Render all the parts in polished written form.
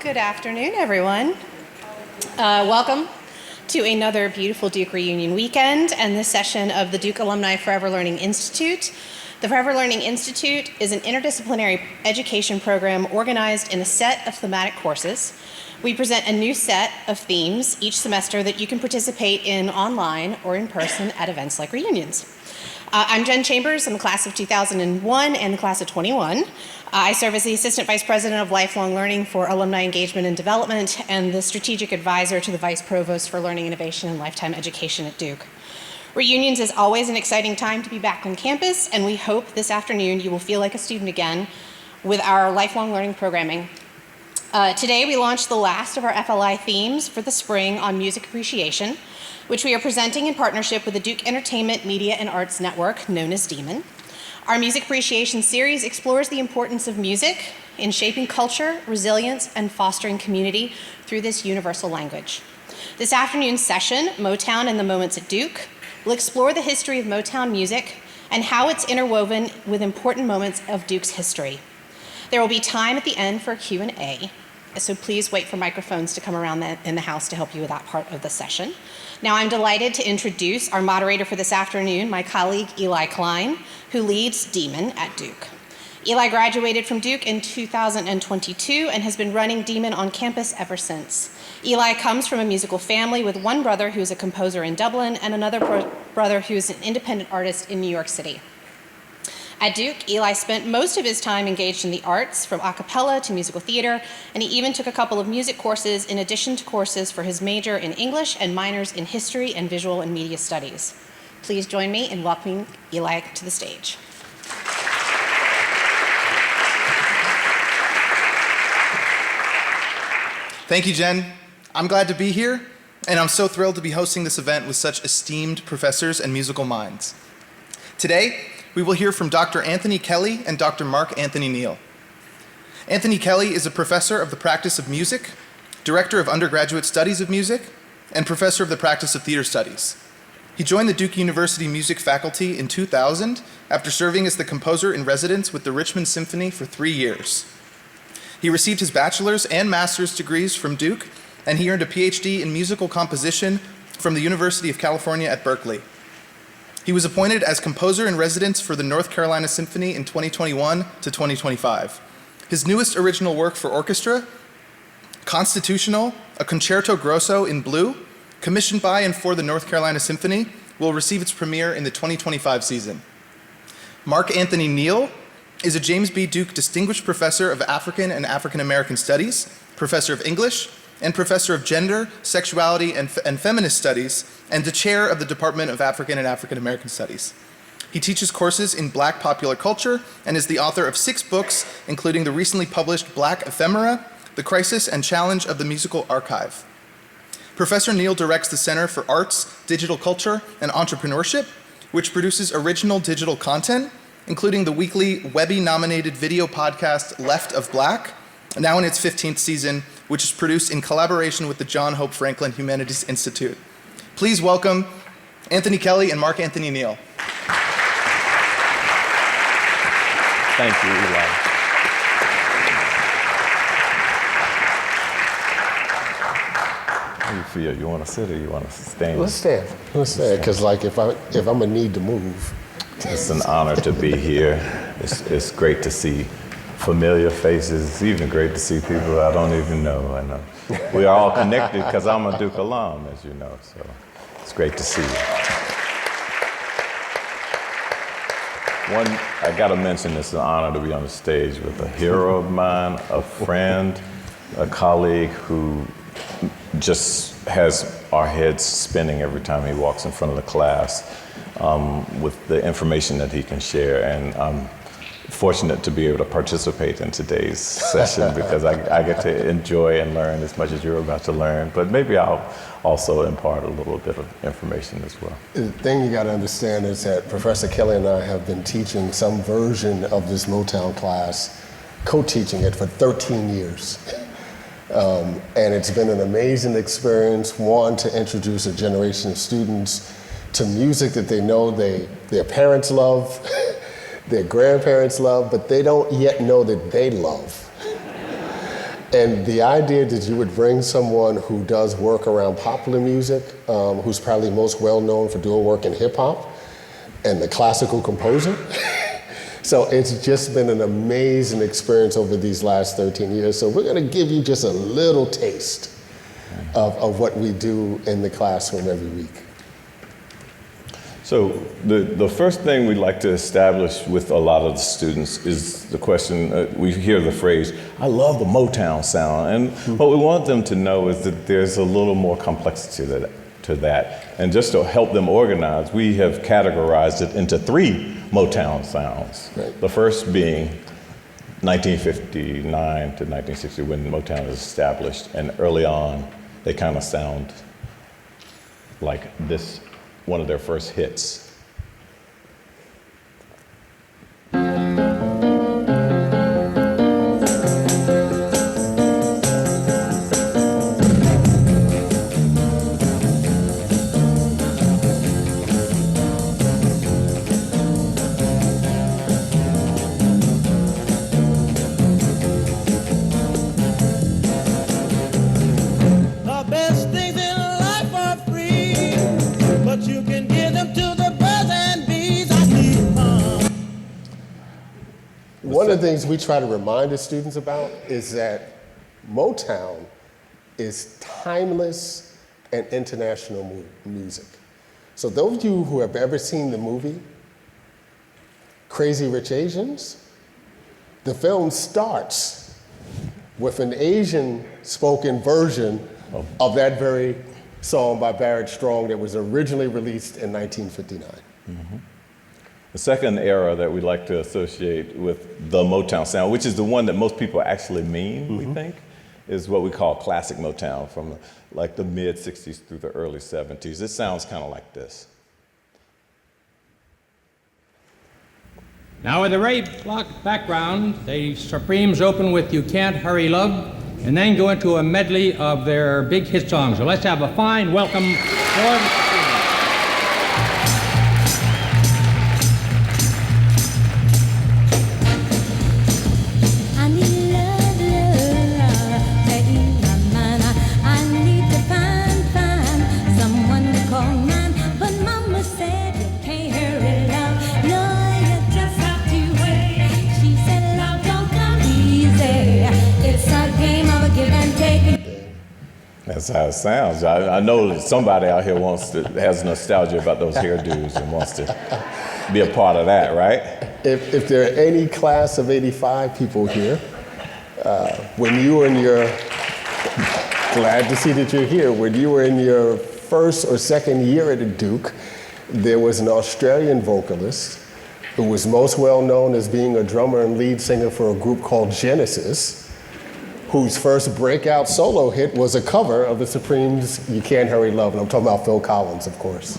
Good afternoon, everyone. Welcome to another beautiful Duke reunion weekend and this session of the Duke Alumni Forever Learning Institute. The Forever Learning Institute is an interdisciplinary education program organized in a set of thematic courses. We present a new set of themes each semester that you can participate in online or in person at events like reunions. I'm Jen Chambers. I'm the class of 2001 and the class of 21. I serve as the Assistant Vice President of Lifelong Learning for Alumni Engagement and Development and the Strategic Advisor to the Vice Provost for Learning Innovation and Lifetime Education at Duke. Reunions is always an exciting time to be back on campus, and we hope this afternoon you will feel like a student again with our lifelong learning programming. Today we launched the last of our FLI themes for the spring on music appreciation, which we are presenting in partnership with the Duke Entertainment, Media, and Arts Network, known as DEMON. Our Music Appreciation series explores the importance of music in shaping culture, resilience, and fostering community through this universal language. This afternoon's session, Motown and the Moments at Duke, will explore the history of Motown music and how it's interwoven with important moments of Duke's history. There will be time at the end for Q&A, so please wait for microphones to come around in the house to help you with that part of the session. Now I'm delighted to introduce our moderator for this afternoon, my colleague Eli Klein, who leads DEMON at Duke. Eli graduated from Duke in 2022 and has been running DEMON on campus ever since. Eli comes from a musical family with one brother who's a composer in Dublin and another brother who's an independent artist in New York City. At Duke, Eli spent most of his time engaged in the arts, from a cappella to musical theater, and he even took a couple of music courses in addition to courses for his major in English and minors in history and visual and media studies. Please join me in welcoming Eli to the stage. Thank you, Jen. I'm glad to be here, and I'm so thrilled to be hosting this event with such esteemed professors and musical minds. Today, we will hear from Dr. Anthony Kelly and Dr. Mark Anthony Neal. Anthony Kelly is a professor of the practice of music, director of undergraduate studies of music, and professor of the practice of theater studies. He joined the Duke University music faculty in 2000 after serving as the composer in residence with the Richmond Symphony for 3 years. He received his bachelor's and master's degrees from Duke, and he earned a PhD in musical composition from the University of California at Berkeley. He was appointed as composer in residence for the North Carolina Symphony in 2021 to 2025. His newest original work for orchestra, Constitutional, a concerto grosso in blue, commissioned by and for the North Carolina Symphony, will receive its premiere in the 2025 season. Mark Anthony Neal is a James B. Duke Distinguished Professor of African and African American Studies, Professor of English, and Professor of Gender, Sexuality, and Feminist Studies, and the Chair of the Department of African and African American Studies. He teaches courses in Black popular culture and is the author of 6 books, including the recently published Black Ephemera, The Crisis and Challenge of the Musical Archive. Professor Neal directs the Center for Arts, Digital Culture, and Entrepreneurship, which produces original digital content, including the weekly Webby-nominated video podcast Left of Black, now in its 15th season, which is produced in collaboration with the John Hope Franklin Humanities Institute. Please welcome Anthony Kelly and Mark Anthony Neal. Thank you, Eli. How do you feel? You want to sit or you want to stand? Let's stand. Let's stand, because like if I'm gonna need to move. It's an honor to be here. It's great to see familiar faces. It's even great to see people I don't even know. And we are all connected because I'm a Duke alum, as you know. So it's great to see you. I got to mention it's an honor to be on the stage with a hero of mine, a friend, a colleague who just has our heads spinning every time he walks in front of the class with the information that he can share. And I'm fortunate to be able to participate in today's session because I get to enjoy and learn as much as you're about to learn, but maybe I'll also impart a little bit of information as well. The thing you got to understand is that Professor Kelly and I have been teaching some version of this Motown class, co-teaching it for 13 years. And it's been an amazing experience, one, to introduce a generation of students to music that they know their parents love, their grandparents love, but they don't yet know that they love. And the idea that you would bring someone who does work around popular music, who's probably most well known for doing work in hip hop, and the classical composer. So it's just been an amazing experience over these last 13 years. So we're going to give you just a little taste of what we do in the classroom every week. So the first thing we'd like to establish with a lot of the students is the question, we hear the phrase, I love the Motown sound. And what we want them to know is that there's a little more complexity to that. And just to help them organize, we have categorized it into 3 Motown sounds. Right. The first being 1959 to 1960 when Motown is established. And early on, they kind of sound like this, one of their first hits. The best things in life are free, but you can give them to the birds and bees. I need One of the things we try to remind the students about is that Motown is timeless and international music. So those of you who have ever seen the movie Crazy Rich Asians, the film starts with an Asian spoken version of that very song by Barrett Strong that was originally released in 1959. The second era that we like to associate with the Motown sound, which is the one that most people actually mean, we think, is what we call classic Motown from like the mid 60s through the early 70s. It sounds kind of like this. Now with the Ray Block background, the Supremes open with You Can't Hurry Love, and then go into a medley of their big hit songs. So let's have a fine welcome for the Supremes. I need love, love, to ease my mind. I need to find someone to call mine. But Mama said you can't hurry love. No, you just have to wait. She said love don't come easy. It's a game of a give and take. That's how it sounds. I know that somebody out here has nostalgia about those hairdos and wants to be a part of that, right? If there are any class of 85 people here, when you were in your, glad to see that you're here, when you were in your first or second year at Duke, there was an Australian vocalist who was most well known as being a drummer and lead singer for a group called Genesis, whose first breakout solo hit was a cover of the Supremes' You Can't Hurry Love, and I'm talking about Phil Collins, of course.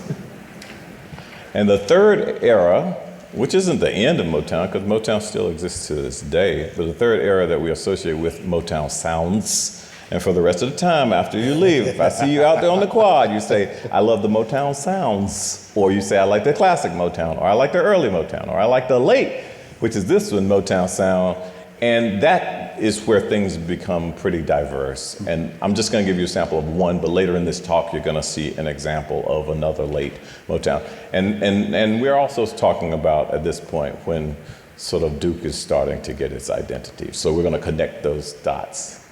And the third era, which isn't the end of Motown, because Motown still exists to this day, but the third era that we associate with Motown sounds, and for the rest of the time after you leave, if I see you out there on the quad, you say, I love the Motown sounds, or you say, I like the classic Motown, or I like the early Motown, or I like the late, which is this one, Motown sound, and that is where things become pretty diverse. And I'm just going to give you a sample of one, but later in this talk, you're going to see an example of another late Motown. And we're also talking about, at this point, when sort of Duke is starting to get its identity. So we're going to connect those dots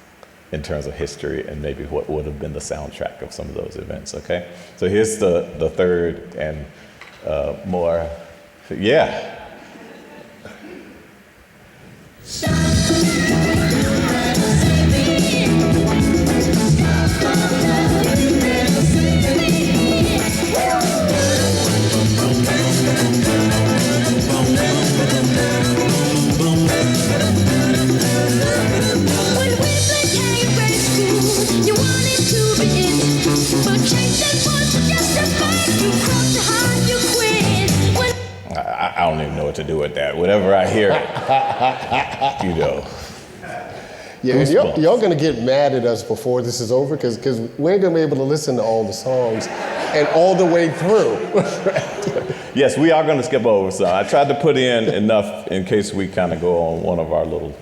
in terms of history and maybe what would have been the soundtrack of some of those events, okay? So here's the third and more, yeah. I don't even know what to do with that. Whatever I hear, you know. Yeah, and y'all gonna get mad at us before this is over because we ain't gonna be able to listen to all the songs and all the way through. Yes, we are gonna skip over some. I tried to put in enough in case we kind of go on one of our little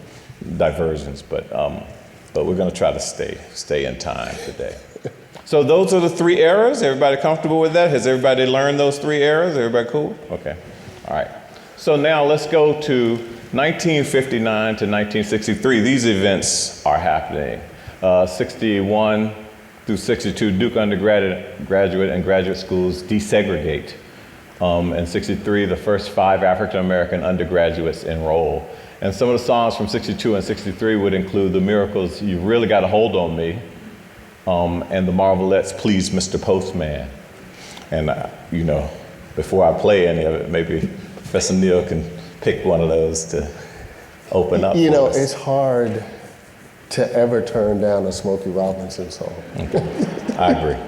diversions, but but we're going to try to stay in time today. So those are the 3 eras. Everybody comfortable with that? Has everybody learned those 3 eras? Everybody cool? Okay. All right. So now let's go to 1959 to 1963. These events are happening. 61 through 62, Duke undergraduate and graduate schools desegregate. In 63, the first 5 African-American undergraduates enroll. And some of the songs from 62 and 63 would include The Miracles' You Really Got a Hold on Me, and the Marvelettes' Please Mr. Postman. And, before I play any of it, maybe Professor Neal can pick one of those to open up You for know, us. it's hard to ever turn down a Smokey Robinson song. I agree.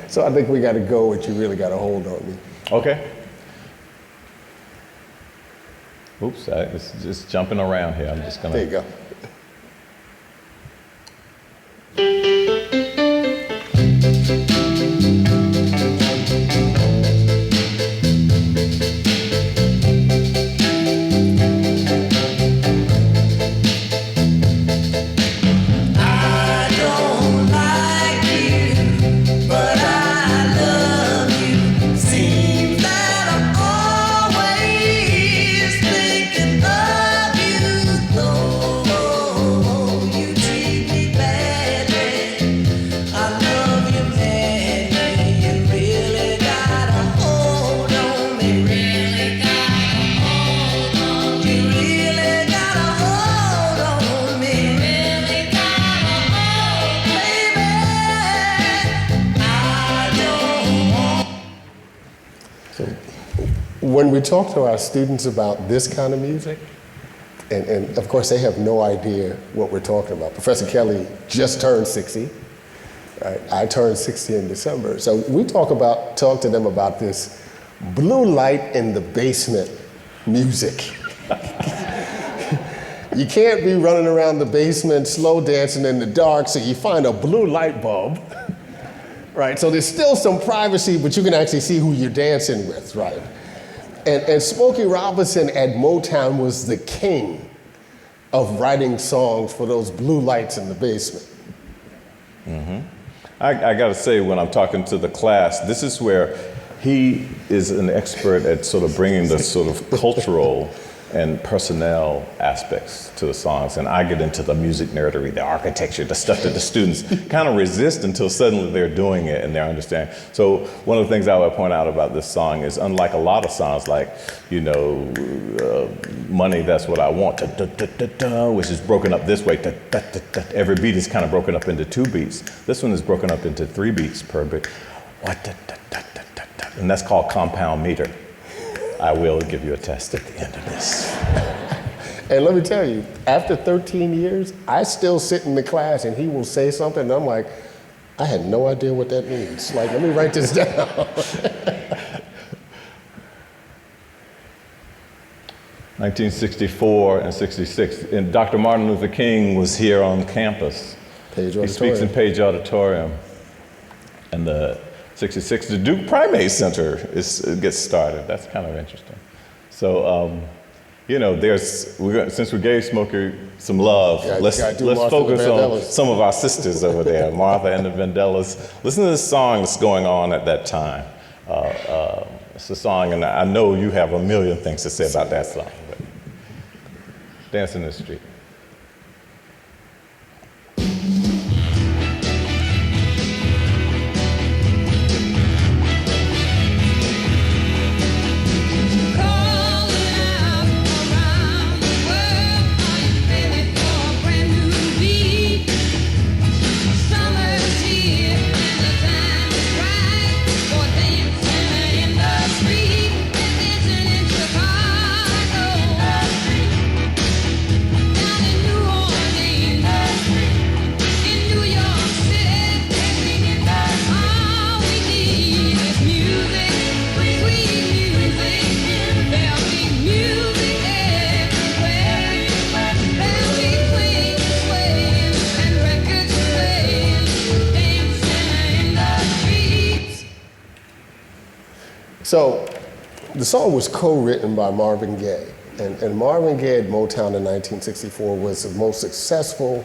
So I think we got to go with You Really Got a Hold on Me. Okay. Oops, it's just jumping around here. I'm just gonna. There you go. When we talk to our students about this kind of music, and of course they have no idea what we're talking about. Professor Kelly just turned 60. Right? I turned 60 in December. So we talk to them about this blue light in the basement music. You can't be running around the basement slow dancing in the dark, so you find a blue light bulb. Right? So there's still some privacy, but you can actually see who you're dancing with, right? And Smokey Robinson at Motown was the king of writing songs for those blue lights in the basement. Mm-hmm. I got to say, when I'm talking to the class, this is where he is an expert at sort of bringing the sort of cultural and personnel aspects to the songs. And I get into the music nerdery, the architecture, the stuff that the students kind of resist until suddenly they're doing it and they're understanding. So one of the things I would point out about this song is, unlike a lot of songs like, Money, That's What I Want, da, da, da, da, da, which is broken up this way, da, da, da, da. Every beat is kind of broken up into 2 beats. This one is broken up into 3 beats per beat. Da, da, da, da, da, da. And that's called compound meter. I will give you a test at the end of this. And let me tell you, after 13 years, I still sit in the class and he will say something and I'm like, I had no idea what that means. Like, let me write this down. 1964 and 66, and Dr. Martin Luther King was here on campus. Page He speaks in Page Auditorium. And the 66, the Duke Primate Center gets started. That's kind of interesting. So, since we gave Smokey some love, let's focus on some of our sisters over there, Martha and the Vandellas. Listen to this song that's going on at that time. It's a song, and I know you have a million things to say about that song. But Dance in the Street. So the song was co-written by Marvin Gaye. And Marvin Gaye at Motown in 1964 was the most successful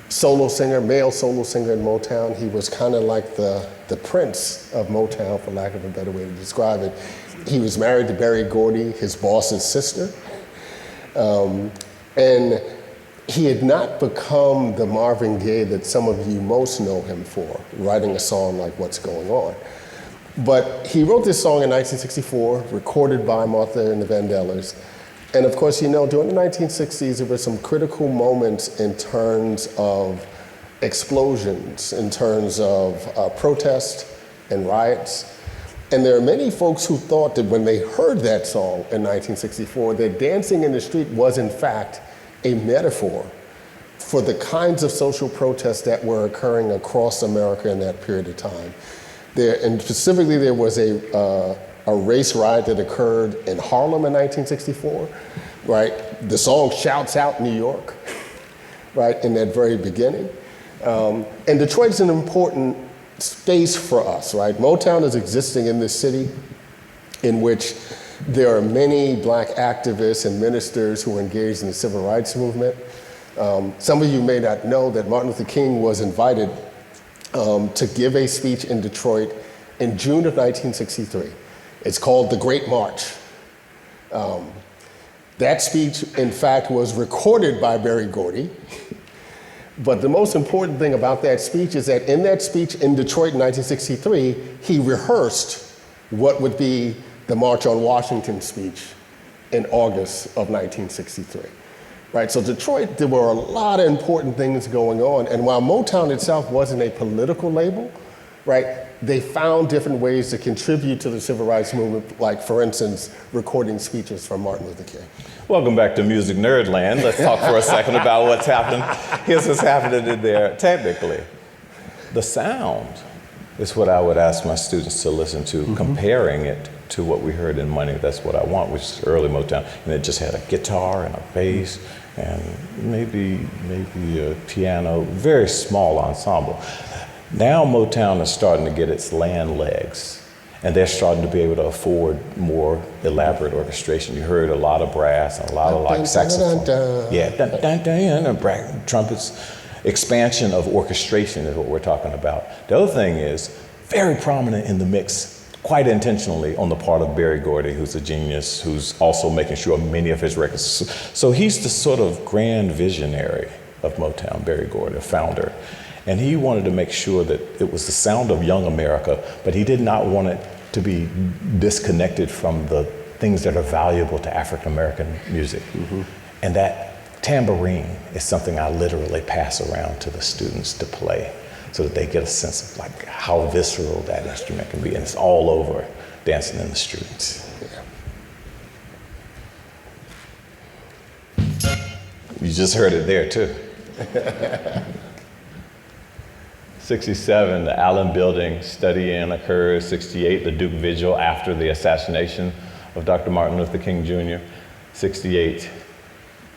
solo singer, male solo singer in Motown. He was kind of like the prince of Motown, for lack of a better way to describe it. He was married to Berry Gordy, his boss's sister. And he had not become the Marvin Gaye that some of you most know him for, writing a song like What's Going On. But he wrote this song in 1964, recorded by Martha and the Vandellas. And of course, you know, during the 1960s, there were some critical moments in terms of explosions, in terms of protest and riots. And there are many folks who thought that when they heard that song in 1964, that dancing in the street was in fact a metaphor for the kinds of social protests that were occurring across America in that period of time. And specifically, there was a race riot that occurred in Harlem in 1964, right? The song shouts out New York, right, in that very beginning. And Detroit's an important space for us, right? Motown is existing in this city in which there are many black activists and ministers who are engaged in the civil rights movement. Some of you may not know that Martin Luther King was invited to give a speech in Detroit in June of 1963. It's called The Great March. That speech, in fact, was recorded by Berry Gordy. But the most important thing about that speech is that in that speech in Detroit in 1963, he rehearsed what would be the March on Washington speech in August of 1963. Right, so Detroit, there were a lot of important things going on. And while Motown itself wasn't a political label, right, they found different ways to contribute to the civil rights movement, like, for instance, recording speeches from Martin Luther King. Welcome back to Music Nerdland. Let's talk for a second about what's happening. Here's what's happening in there technically. The sound is what I would ask my students to listen to, comparing it to what we heard in Money, That's What I Want, which is early Motown. And it just had a guitar and a bass and maybe a piano, very small ensemble. Now Motown is starting to get its land legs, and they're starting to be able to afford more elaborate orchestration. You heard a lot of brass and a lot of like saxophone. Yeah, and trumpets. Expansion of orchestration is what we're talking about. The other thing is very prominent in the mix, quite intentionally, on the part of Berry Gordy, who's a genius, who's also making sure many of his records. So he's the sort of grand visionary of Motown, Berry Gordy, a founder. And he wanted to make sure that it was the sound of young America, but he did not want it to be disconnected from the things that are valuable to African American music. And that tambourine is something I literally pass around to the students to play, so that they get a sense of like how visceral that instrument can be. And it's all over dancing in the streets. You just heard it there too. 67, the Allen Building study-in occurs. 68, the Duke Vigil after the assassination of Dr. Martin Luther King Jr. 68,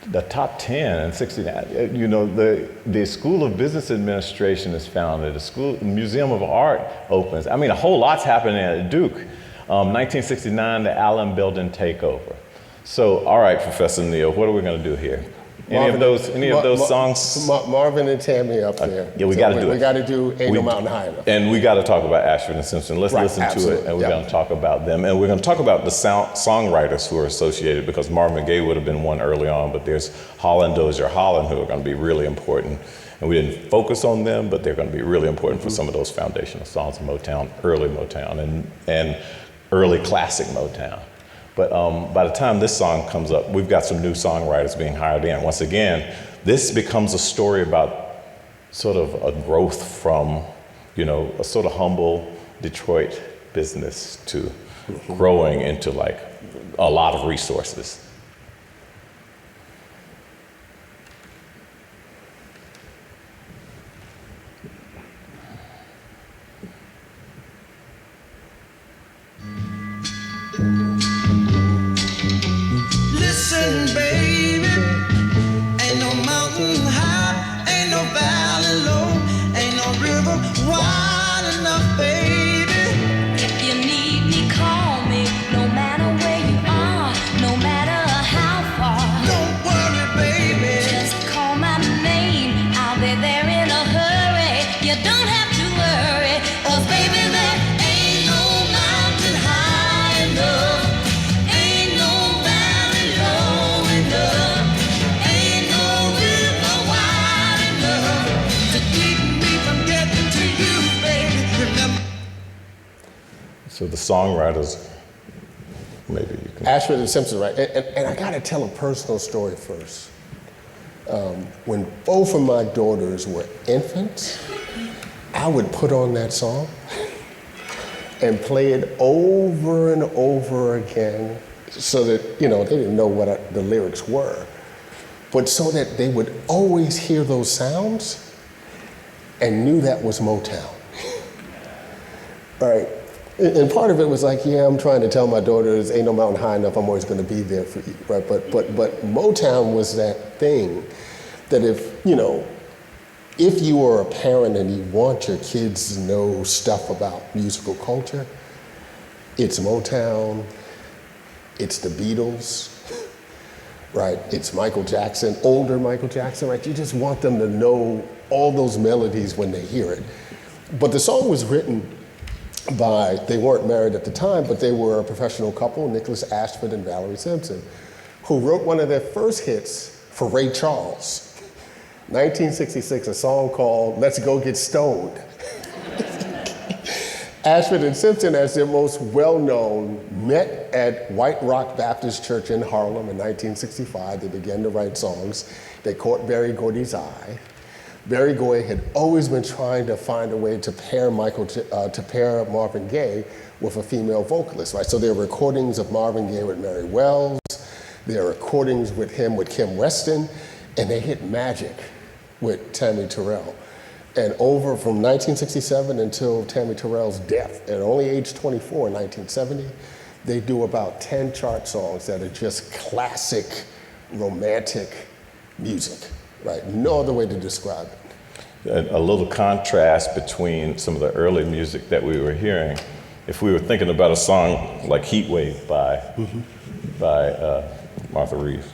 the top 10 and 69. You know, the School of Business Administration is founded. The Museum of Art opens. I mean, a whole lot's happening at Duke. 1969, the Allen Building takeover. So, all right, Professor Neal, what are we going to do here? Any of those songs? Marvin and Tammy up there. Yeah, we got to do it. We got to do Ain't No Mountain High Enough. And we got to talk about Ashford and Simpson. Let's listen to it, and we're going to talk about them. And we're going to talk about the songwriters who are associated, because Marvin Gaye would have been one early on, but there's Holland Dozier Holland, who are going to be really important. And we didn't focus on them, but they're going to be really important for some of those foundational songs of Motown, early Motown, and early classic Motown. But by the time this song comes up, we've got some new songwriters being hired in. Once again, this becomes a story about sort of a growth from, you know, a sort of humble Detroit business to growing into like a lot of resources. Listen, baby, ain't no mountain high, ain't no valley low, ain't no river wide enough, baby. If you need me, call me. No matter where you are, no matter songwriters, maybe you can. Ashford and Simpson, right? And I gotta tell a personal story first. When both of my daughters were infants, I would put on that song and play it over and over again so that, they didn't know what the lyrics were, but so that they would always hear those sounds and knew that was Motown. All right. And part of it was like, yeah, I'm trying to tell my daughters, ain't no mountain high enough, I'm always gonna be there for you, right? But Motown was that thing that if you are a parent and you want your kids to know stuff about musical culture, it's Motown, it's the Beatles, right? It's Michael Jackson, older Michael Jackson, right? You just want them to know all those melodies when they hear it. But the song was written they weren't married at the time, but they were a professional couple, Nicholas Ashford and Valerie Simpson, who wrote one of their first hits for Ray Charles. 1966, a song called Let's Go Get Stoned. Ashford and Simpson, as their most well-known, met at White Rock Baptist Church in Harlem in 1965. They began to write songs. They caught Berry Gordy's eye. Berry Gordy had always been trying to find a way to pair Marvin Gaye with a female vocalist, right? So there are recordings of Marvin Gaye with Mary Wells. There are recordings with him with Kim Weston, and they hit Magic with Tammy Terrell. And over from 1967 until Tammy Terrell's death, at only age 24 in 1970, they do about 10 chart songs that are just classic romantic music, right? No other way to describe it. A little contrast between some of the early music that we were hearing. If we were thinking about a song like Heat Wave by Martha Reeves.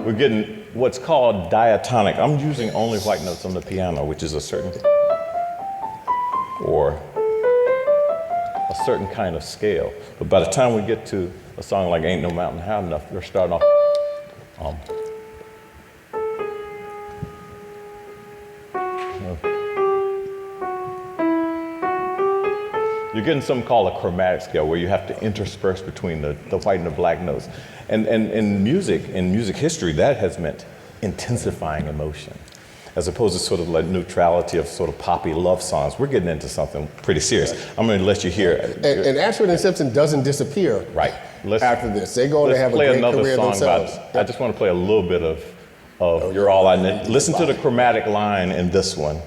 We're getting what's called diatonic. I'm using only white notes on the piano, which is a certain kind of scale. But by the time we get to a song like Ain't No Mountain High Enough, we're starting off. You're getting something called a chromatic scale, where you have to intersperse between the white and the black notes. And in music history, that has meant intensifying emotion, as opposed to sort of like neutrality of sort of poppy love songs. We're getting into something pretty serious. I'm going to let you hear it. And Ashford and Simpson doesn't disappear after this. They're going to have a great career themselves. I just want to play a little bit of You're All I Need. Listen to the chromatic line in this one.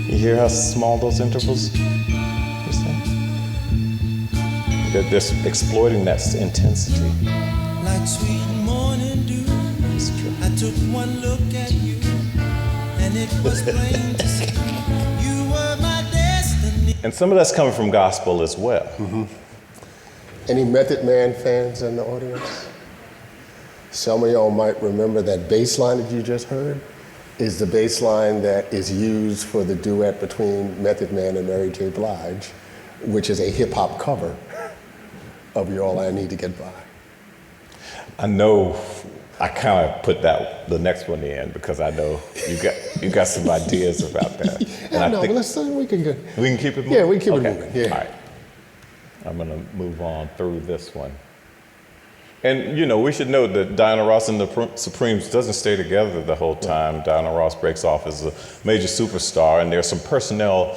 You hear how small those intervals are? They're just exploiting that intensity. Like sweet morning dew, I took one look at you, and it was plain to see you were my destiny. And some of that's coming from gospel as well. Mm-hmm. Any Method Man fans in the audience? Some of y'all might remember that bass line that you just heard is the bass line that is used for the duet between Method Man and Mary J. Blige, which is a hip hop cover of You're All I Need to Get By. I know I kind of put the next one in because I know you got some ideas about that. Yeah, no, but we can keep it moving? Yeah, we can keep it moving. Yeah. All right. I'm going to move on through this one. And, we should note that Diana Ross and the Supremes doesn't stay together the whole time. Diana Ross breaks off as a major superstar, and there's some personnel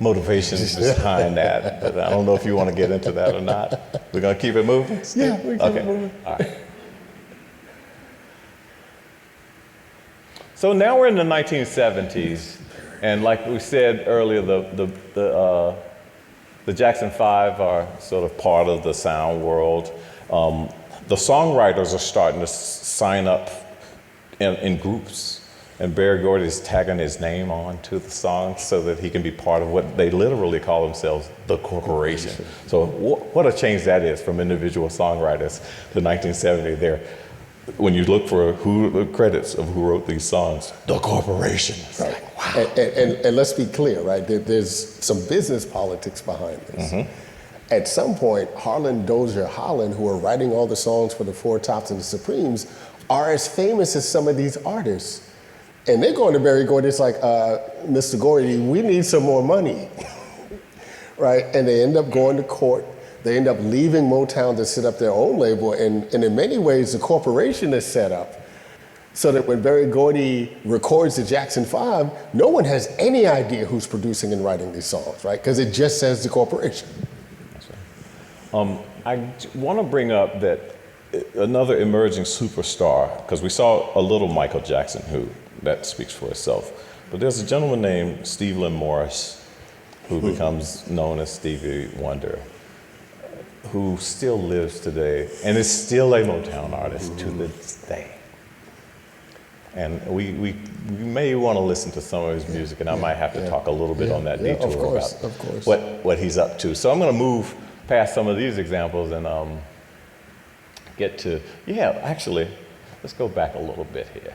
motivations behind that. But I don't know if you want to get into that or not. We're going to keep it moving? Yeah, we keep it moving. All right. So now we're in the 1970s, and like we said earlier, the Jackson 5 are sort of part of the sound world. The songwriters are starting to sign up in groups, and Berry Gordy is tagging his name onto the songs so that he can be part of what they literally call themselves, the corporation. So what a change that is from individual songwriters to 1970. When you look for the credits of who wrote these songs, the corporation. It's right. Like, wow. And let's be clear, right? There's some business politics behind this. Mm-hmm. At some point, Harlan Dozier Holland, who are writing all the songs for the Four Tops and the Supremes, are as famous as some of these artists. And they're going to Berry Gordy, it's like, Mr. Gordy, we need some more money, right? And they end up going to court. They end up leaving Motown to set up their own label. And in many ways, the corporation is set up so that when Berry Gordy records the Jackson 5, no one has any idea who's producing and writing these songs, right? Because it just says the corporation. I want to bring up that another emerging superstar, because we saw a little Michael Jackson, who that speaks for itself, but there's a gentleman named Steve Lynn Morris who becomes known as Stevie Wonder, who still lives today and is still a Motown artist to this day. And we may want to listen to some of his music, and I might have to talk a little bit on that detour about what he's up to. So I'm going to move past some of these examples and get to, actually, let's go back a little bit here.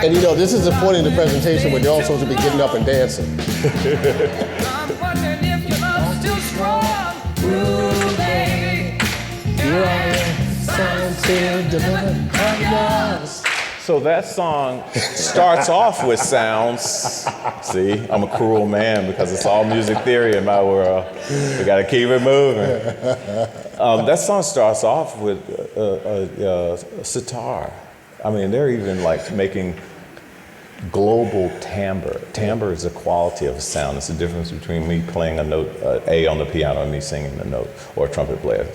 And you know, this is the point in the presentation when you're all supposed to be getting up and dancing. I'm wondering if your love's still strong. Ooh, baby. So that song starts off with sounds. See, I'm a cruel man because it's all music theory in my world. We got to keep it moving. That song starts off with a sitar. I mean, they're even like making global timbre. Timbre is a quality of a sound. It's the difference between me playing a note, A on the piano, and me singing the note, or a trumpet player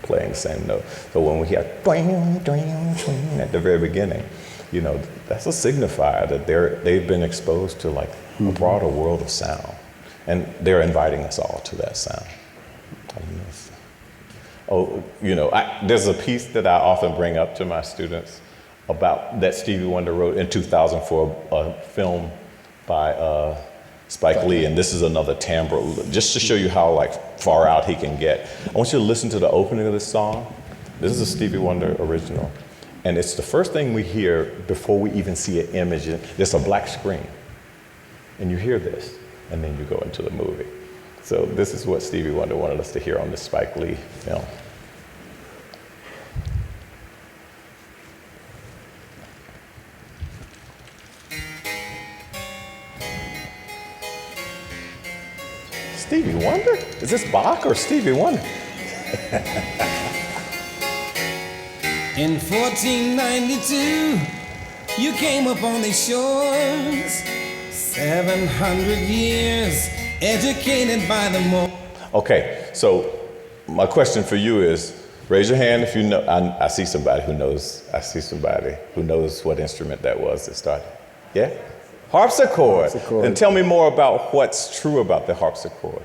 playing the same note. So when we hear twing, twing, twing at the very beginning, you know, that's a signifier that they've been exposed to like a broader world of sound. And they're inviting us all to that sound. Oh, you know, there's a piece that I often bring up to my students about that Stevie Wonder wrote in 2000 for a film by Spike Lee, and this is another timbre, just to show you how like far out he can get. I want you to listen to the opening of this song. This is a Stevie Wonder original, and it's the first thing we hear before we even see an image. There's a black screen, and you hear this, and then you go into the movie. So this is what Stevie Wonder wanted us to hear on this Spike Lee film. Stevie Wonder? Is this Bach or Stevie Wonder? In 1492, you came up on these shores. 700 years, educated by the more. Okay, so my question for you is, raise your hand if you know. I see somebody who knows. I see somebody who knows what instrument that was that started. Yeah? Harpsichord. And tell me more about what's true about the harpsichord.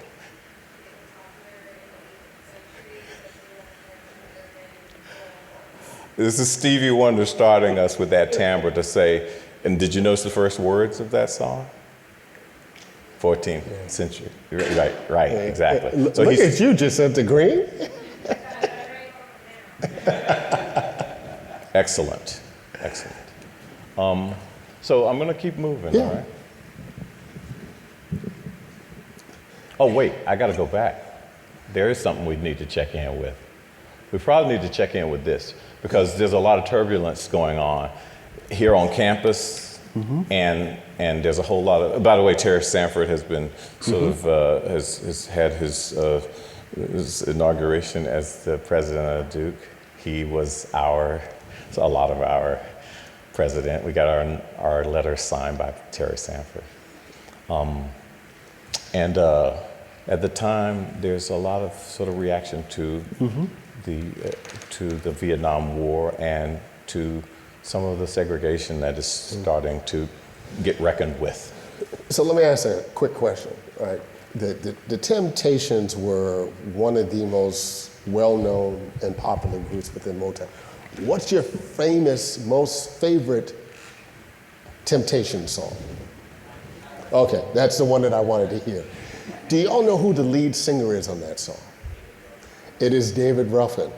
This is Stevie Wonder starting us with that timbre to say, and did you notice the first words of that song? 14th century. Right, exactly. Look at you, Jacinta Green. Excellent. So I'm going to keep moving, all right? Oh, wait, I got to go back. There is something we need to check in with. We probably need to check in with this because there's a lot of turbulence going on here on campus, and there's a whole lot of. By the way, Terry Sanford has been sort of has had his inauguration as the president of Duke. He was a lot of our president. We got our letter signed by Terry Sanford. And at the time, there's a lot of sort of reaction to the Vietnam War and to some of the segregation that is starting to get reckoned with. So let me ask a quick question, right? The Temptations were one of the most well-known and popular groups within Motown. What's your most favorite Temptation song? Okay, that's the one that I wanted to hear. Do y'all know who the lead singer is on that song? It is David Ruffin.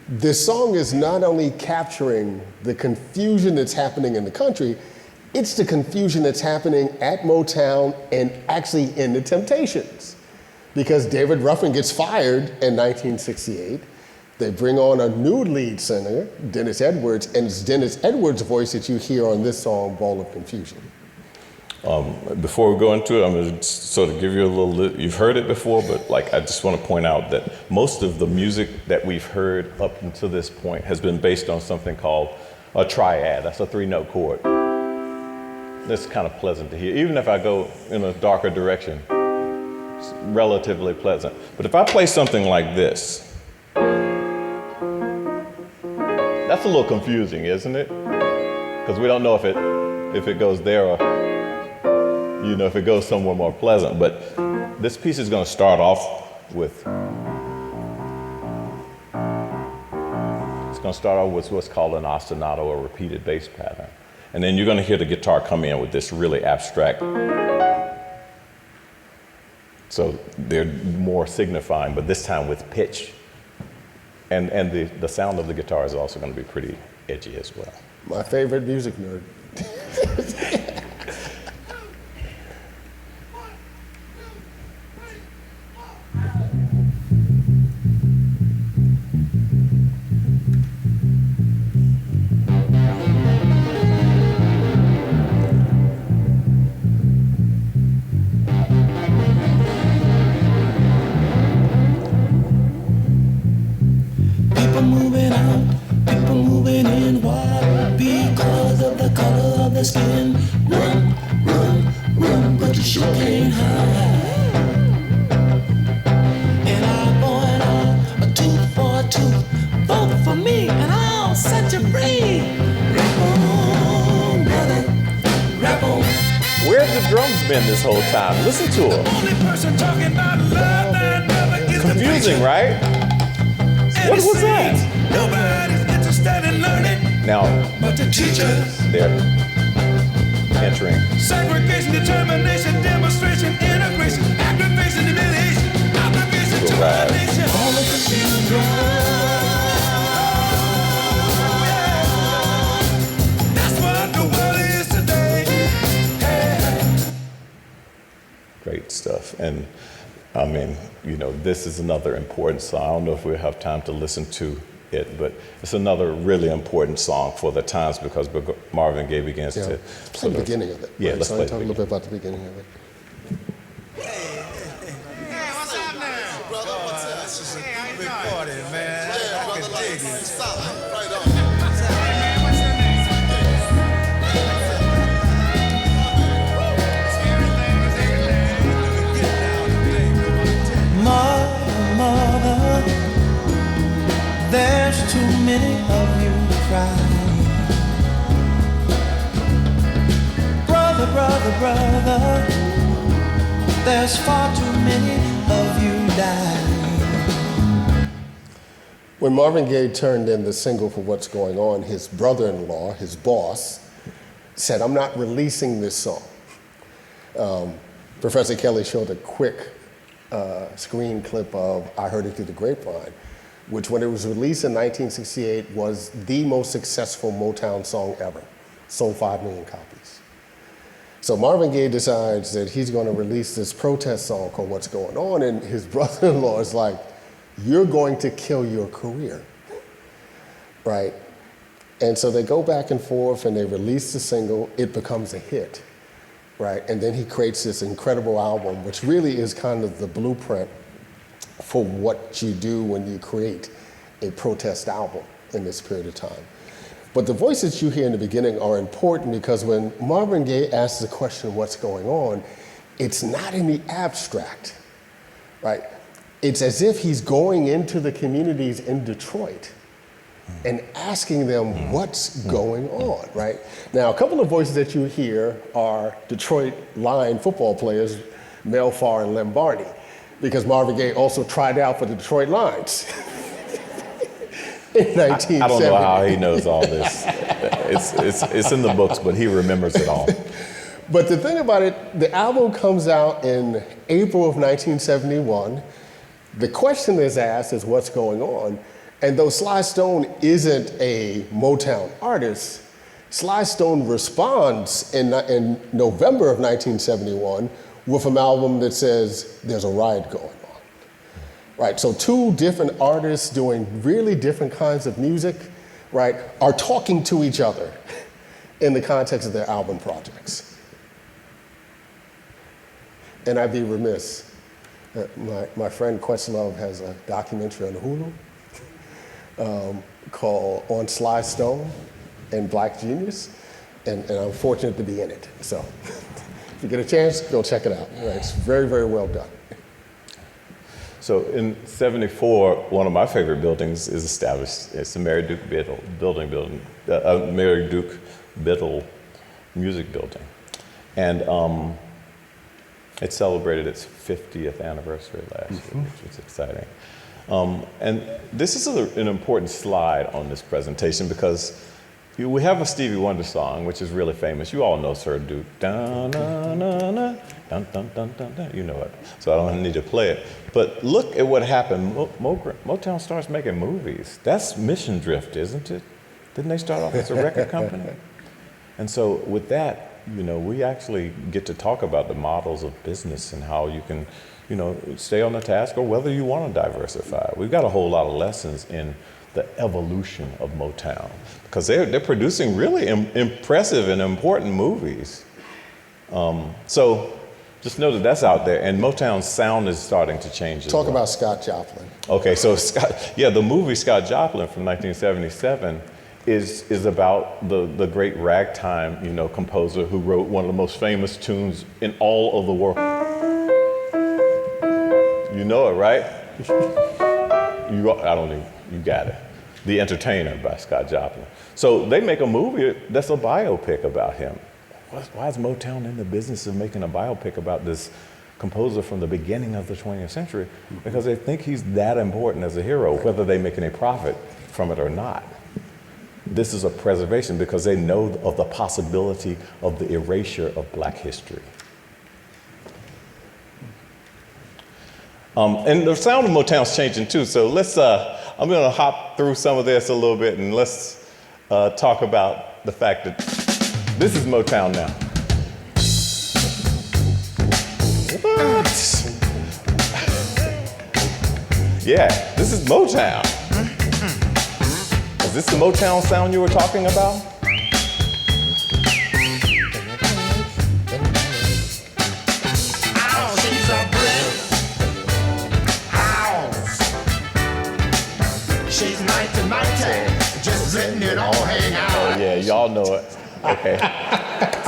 This song is not only capturing the confusion that's happening in the country, it's the confusion that's happening at Motown and actually in the Temptations. Because David Ruffin gets fired in 1968. They bring on a new lead singer, Dennis Edwards, and it's Dennis Edwards' voice that you hear on this song, Ball of Confusion. Before we go into it, I'm going to sort of give you a little, you've heard it before, but like I just want to point out that most of the music that we've heard up until this point has been based on something called a triad. That's a 3-note chord. That's kind of pleasant to hear. Even if I go in a darker direction, it's relatively pleasant. But if I play something like this, that's a little confusing, isn't it? Because we don't know if it goes there or, you know, if it goes somewhere more pleasant. But this piece is going to start off with, it's going to start off with what's called an ostinato or repeated bass pattern. And then you're going to hear the guitar come in with this really abstract. So they're more signifying, but this time with pitch. And the sound of the guitar is also going to be pretty edgy as well. My favorite music nerd. People moving out, people moving in. Why? Because of the color of their skin. Run, run, run, but you sure can't hide. An eye for an eye, a tooth for a tooth. Vote for me, and I'll set you free. Rap on, brother, rap on. Where's the drums been this whole time? Listen to them. Only person talking about love and never is the Confusing, preacher. right? And What it was that? seems nobody's interested in learning, Now, but the teachers. they're entering. Segregation, determination, demonstration, integration, aggravation, humiliation, obligation to our Right. nation. All of the That's what the world is today. Hey. Great stuff. And I mean, you know, this is another important song. I don't know if we'll have time to listen to it, but it's another really important song for the times because Marvin Gaye begins Yeah. to Play the beginning of it. Yeah, right? let's So play I talk the a little bit about the beginning of it. This is a big party, man. I can dig it. Mother, there's too many of you crying. Brother, brother, brother, there's far too many of you dying. When Marvin Gaye turned in the single for What's Going On, his brother-in-law, his boss, said, I'm not releasing this song. Professor Kelly showed a quick screen clip of I Heard It Through the Grapevine, which when it was released in 1968 was the most successful Motown song ever. Sold 5 million copies. So Marvin Gaye decides that he's going to release this protest song called What's Going On, and his brother-in-law is like, you're going to kill your career, right? And so they go back and forth and they release the single, it becomes a hit, right? And then he creates this incredible album, which really is kind of the blueprint for what you do when you create a protest album in this period of time. But the voices you hear in the beginning are important because when Marvin Gaye asks the question, what's going on, it's not in the abstract, right? It's as if he's going into the communities in Detroit and asking them what's going on, right? Now, a couple of voices that you hear are Detroit Lion football players, Mel Farr and Lem Barney, because Marvin Gaye also tried out for the Detroit Lions in 1970. I don't know how he knows all this. It's in the books, but he remembers it all. But the thing about it, the album comes out in April of 1971. The question is asked is what's going on? And though Sly Stone isn't a Motown artist, Sly Stone responds in November of 1971 with an album that says there's a riot going on. Right, so two different artists doing really different kinds of music, right, are talking to each other in the context of their album projects. And I'd be remiss. My friend Questlove has a documentary on Hulu called On Sly Stone and Black Genius, and I'm fortunate to be in it. So if you get a chance, go check it out. It's very, very well done. So in '74, one of my favorite buildings is established. It's the Mary Duke Biddle Mary Duke Biddle Music Building, and it celebrated its 50th anniversary last year, which was exciting. And this is an important slide on this presentation because we have a Stevie Wonder song, which is really famous. You all know Sir Duke. Dun, dun, dun, dun, dun, dun, dun, dun, dun. You know it. So I don't need to play it. But look at what happened. Motown starts making movies. That's Mission Drift, isn't it? Didn't they start off as a record company? And so with that, we actually get to talk about the models of business and how you can, stay on the task or whether you want to diversify. We've got a whole lot of lessons in the evolution of Motown because they're producing really impressive and important movies. So just know that that's out there, and Motown's sound is starting to change as well. Talk about Scott Joplin. Okay, so the movie Scott Joplin from 1977 is about the great ragtime, composer who wrote one of the most famous tunes in all of the world. You know it, right? You got it. The Entertainer by Scott Joplin. So they make a movie that's a biopic about him. Why is Motown in the business of making a biopic about this composer from the beginning of the 20th century? Because they think he's that important as a hero, whether they make any profit from it or not. This is a preservation because they know of the possibility of the erasure of Black history. And the sound of Motown's changing too, so let's, I'm gonna hop through some of this a little bit and let's talk about the fact that this is Motown now. What? Yeah, this is Motown. Is this the Motown sound you were talking about? She's 1990, just letting it all hang out. Oh yeah, y'all know it. Okay.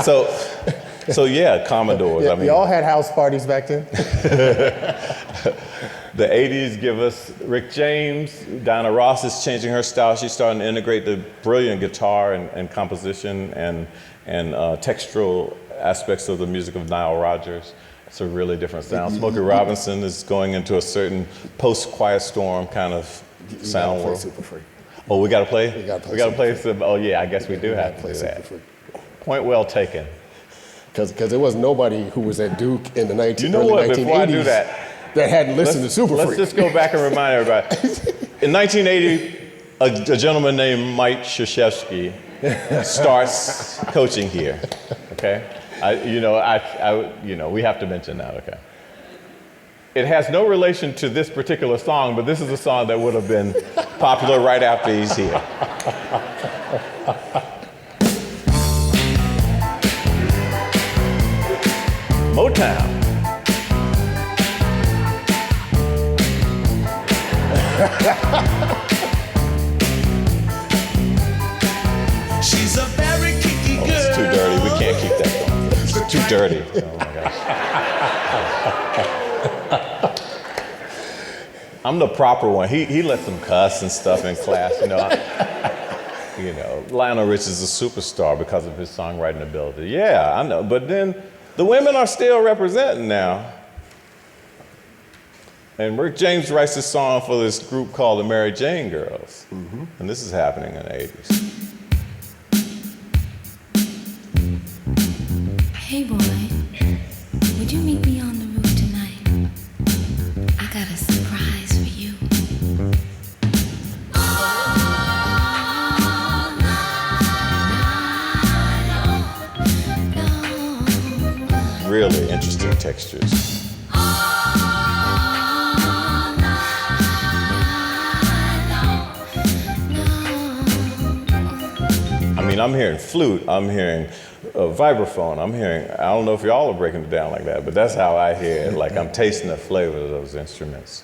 So yeah, Commodores. Yeah, y'all had house parties back then? The 80s give us Rick James. Diana Ross is changing her style. She's starting to integrate the brilliant guitar and composition and textural aspects of the music of Nile Rodgers. It's a really different sound. Smokey Robinson is going into a certain post-Quiet Storm kind of sound world. Super Freak. Oh, we got to play? We gotta play We got to play Super some, oh yeah, I guess we do have to do Super that. Freak. Point well taken. Because there was nobody who was at Duke in the early 1980s Before I do that, hadn't listened to Super let's Freak. just go back and remind everybody. In 1980, a gentleman named Mike Krzyzewski starts coaching here. Okay, we have to mention that. Okay, it has no relation to this particular song, but this is a song that would have been popular right after he's here. Motown. She's a very kicky girl. It's too dirty. We can't keep that going. It's too dirty. Oh my gosh. I'm the proper one. He lets them cuss and stuff in class. Lionel Richie is a superstar because of his songwriting ability. Yeah, I know. But then the women are still representing now. And Rick James writes this song for this group called the Mary Jane Girls. Mm-hmm. And this is happening in the 80s. Hey boy, would you meet me on the roof tonight? I got a surprise really interesting textures. I mean, I'm hearing flute, I'm hearing vibraphone, I'm hearing, I don't know if y'all are breaking it down like that, but that's how I hear it, like I'm tasting the flavor of those instruments.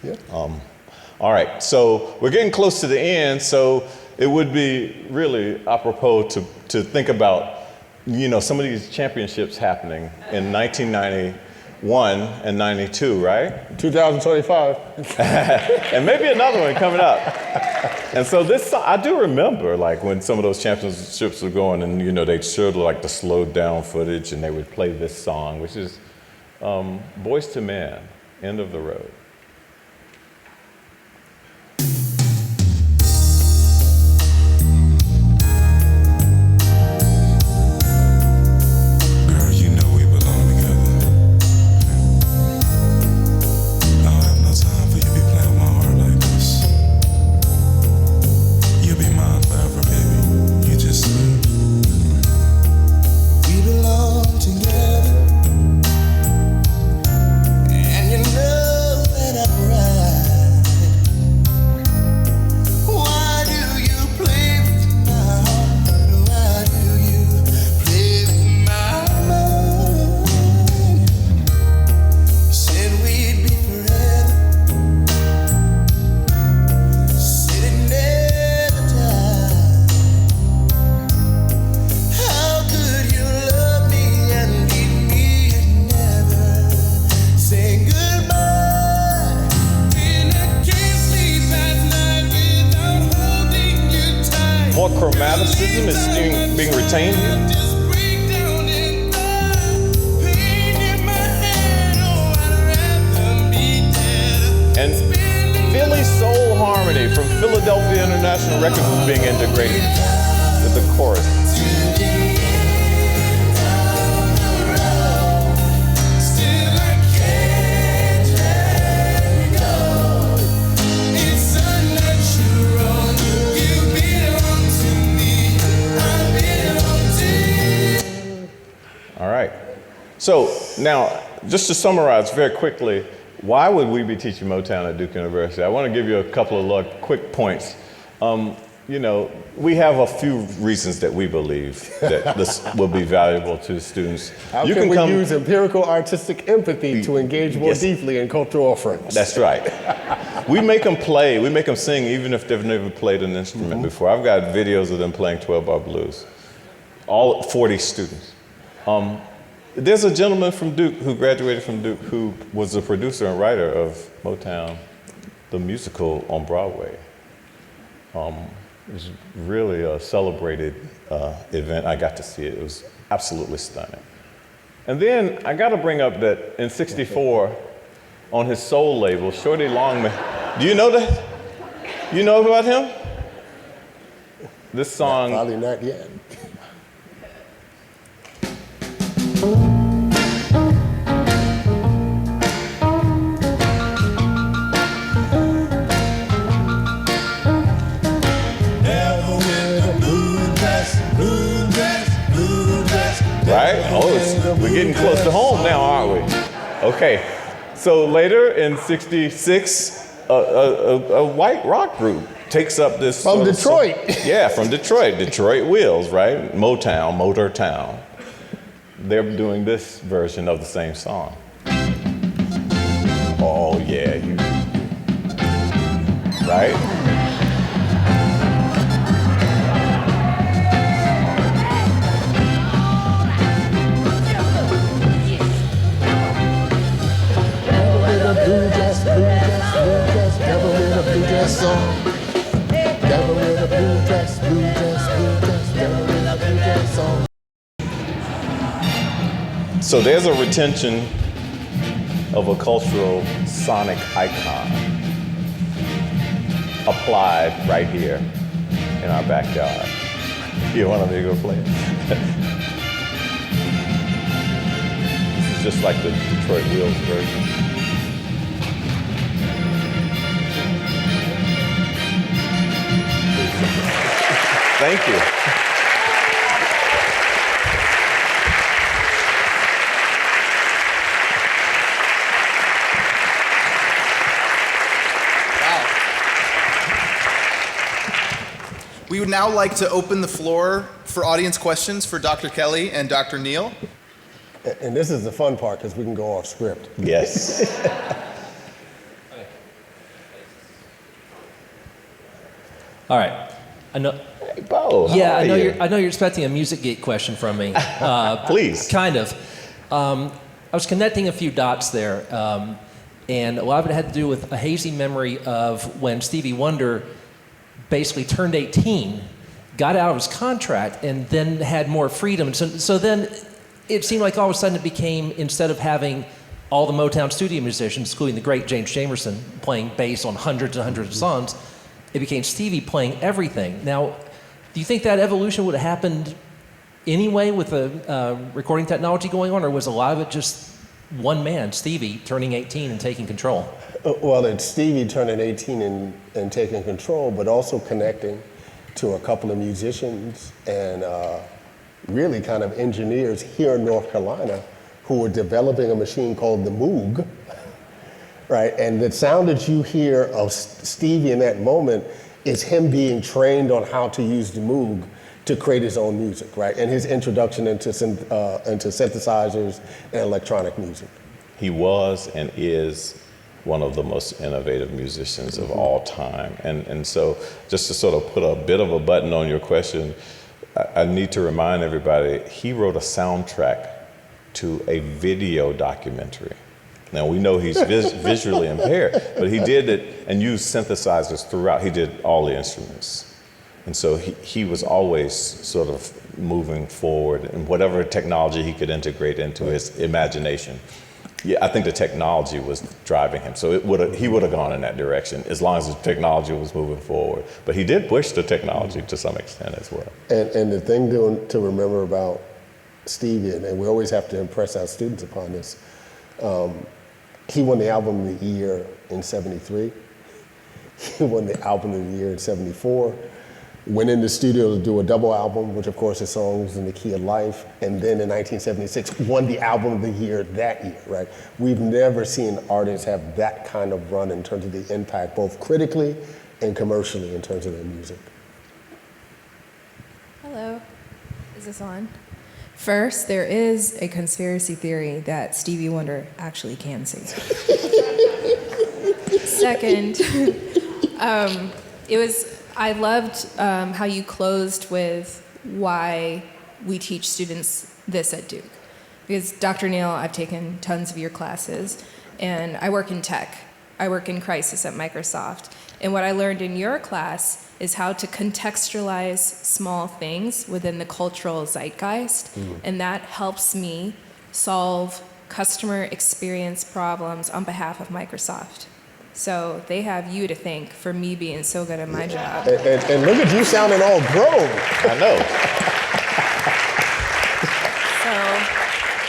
Yeah. All right, so we're getting close to the end, so it would be really apropos to think about, you know, some of these championships happening in 1991 and 92, right? 2025. And maybe another one coming up. And so this, I do remember, like, when some of those championships were going and, you know, they'd show, like, the slowed down footage and they would play this song, which is Boyz II Men, End of the Road. Girl, you know we belong together. I don't have no time for you to be playing with my heart like this. You'll be mine forever, baby. You just we belong together, and you know that I'm right. Why do you play with my heart? Why do you play with my mind? You said we'd be forever. Said it never died. How could you love me and leave me and never say goodbye? When I can't sleep at night without holding you tight. More chromaticism is being retained here. Just break down and cry. Pain in my head. Oh, I'd rather be dead. And Philly Soul Harmony from Philadelphia International Records is being integrated with the chorus. Still I can't let go. It's unnatural. You belong to me. I belong to you. All right. So now, just to summarize very quickly, why would we be teaching Motown at Duke University? I want to give you a couple of quick points. You know, we have a few reasons that we believe that this will be valuable to students. How can we use empirical artistic empathy to engage more Yes. deeply in cultural offerings? That's right. We make them play, we make them sing even if they've never played an instrument before. I've got videos of them playing 12-bar blues, all 40 students. There's a gentleman from Duke who graduated from Duke who was the producer and writer of Motown, the musical on Broadway. It was really a celebrated event. I got to see it. It was absolutely stunning. And then I got to bring up that in '64, on his soul label, Shorty Longman. Do you know that? You know about him? This song. Probably not yet. Never wear the blue dress, blue dress, blue dress. Right? We're getting close to home now, aren't we? Okay. So later in '66, a white rock group takes up this From sort of Detroit. yeah, from Detroit. Detroit Wheels, right? Motor Town. They're doing this version of the same song. Oh yeah, right? Never wear the blue dress, blue dress, blue dress. Never wear the blue dress song. Never wear the blue dress, blue dress, blue dress. Never wear the blue dress song. So there's a retention of a cultural sonic icon applied right here in our backyard. You want me to go play it? This is just like the Detroit Wheels version. Thank you. would now like to open the floor for audience questions for Dr. Kelly and Dr. Neal. And this is the fun part because we can go off script. Yes. All right. I know. Hey, Bo, how Yeah, are you? I know you're expecting a music geek question from me. Please. Kind of. I was connecting a few dots there, and a lot of it had to do with a hazy memory of when Stevie Wonder basically turned 18, got out of his contract, and then had more freedom. So then it seemed like all of a sudden it became, instead of having all the Motown studio musicians, including the great James Jamerson, playing bass on hundreds and hundreds of songs, it became Stevie playing everything. Now, do you think that evolution would have happened anyway with the recording technology going on, or was a lot of it just one man, Stevie, turning 18 and taking control? Well, it's Stevie turning 18 and taking control, but also connecting to a couple of musicians and really kind of engineers here in North Carolina who were developing a machine called the Moog, right? And the sound that you hear of Stevie in that moment is him being trained on how to use the Moog to create his own music, right? And his introduction into synthesizers and electronic music. He was and is one of the most innovative musicians of all time. And so just to sort of put a bit of a button on your question, I need to remind everybody, he wrote a soundtrack to a video documentary. Now we know he's visually impaired, but he did it and used synthesizers throughout. He did all the instruments. And so he was always sort of moving forward and whatever technology he could integrate into his imagination. Yeah, I think the technology was driving him. So he would have gone in that direction as long as the technology was moving forward. But he did push the technology to some extent as well. And the thing to remember about Stevie, and we always have to impress our students upon this, he won the Album of the Year in '73. He won the Album of the Year in '74. Went in the studio to do a double album, which of course is Songs in the Key of Life, and then in 1976 won the Album of the Year that year, right? We've never seen artists have that kind of run in terms of the impact, both critically and commercially in terms of their music. Hello, is this on? First, there is a conspiracy theory that Stevie Wonder actually can sing. Second, I loved how you closed with why we teach students this at Duke. Because Dr. Neal, I've taken tons of your classes, and I work in tech. I work in crisis at Microsoft. And what I learned in your class is how to contextualize small things within the cultural zeitgeist, and that helps me solve customer experience problems on behalf of Microsoft. So they have you to thank for me being so good at my job. And look at you sounding all grown. I know. So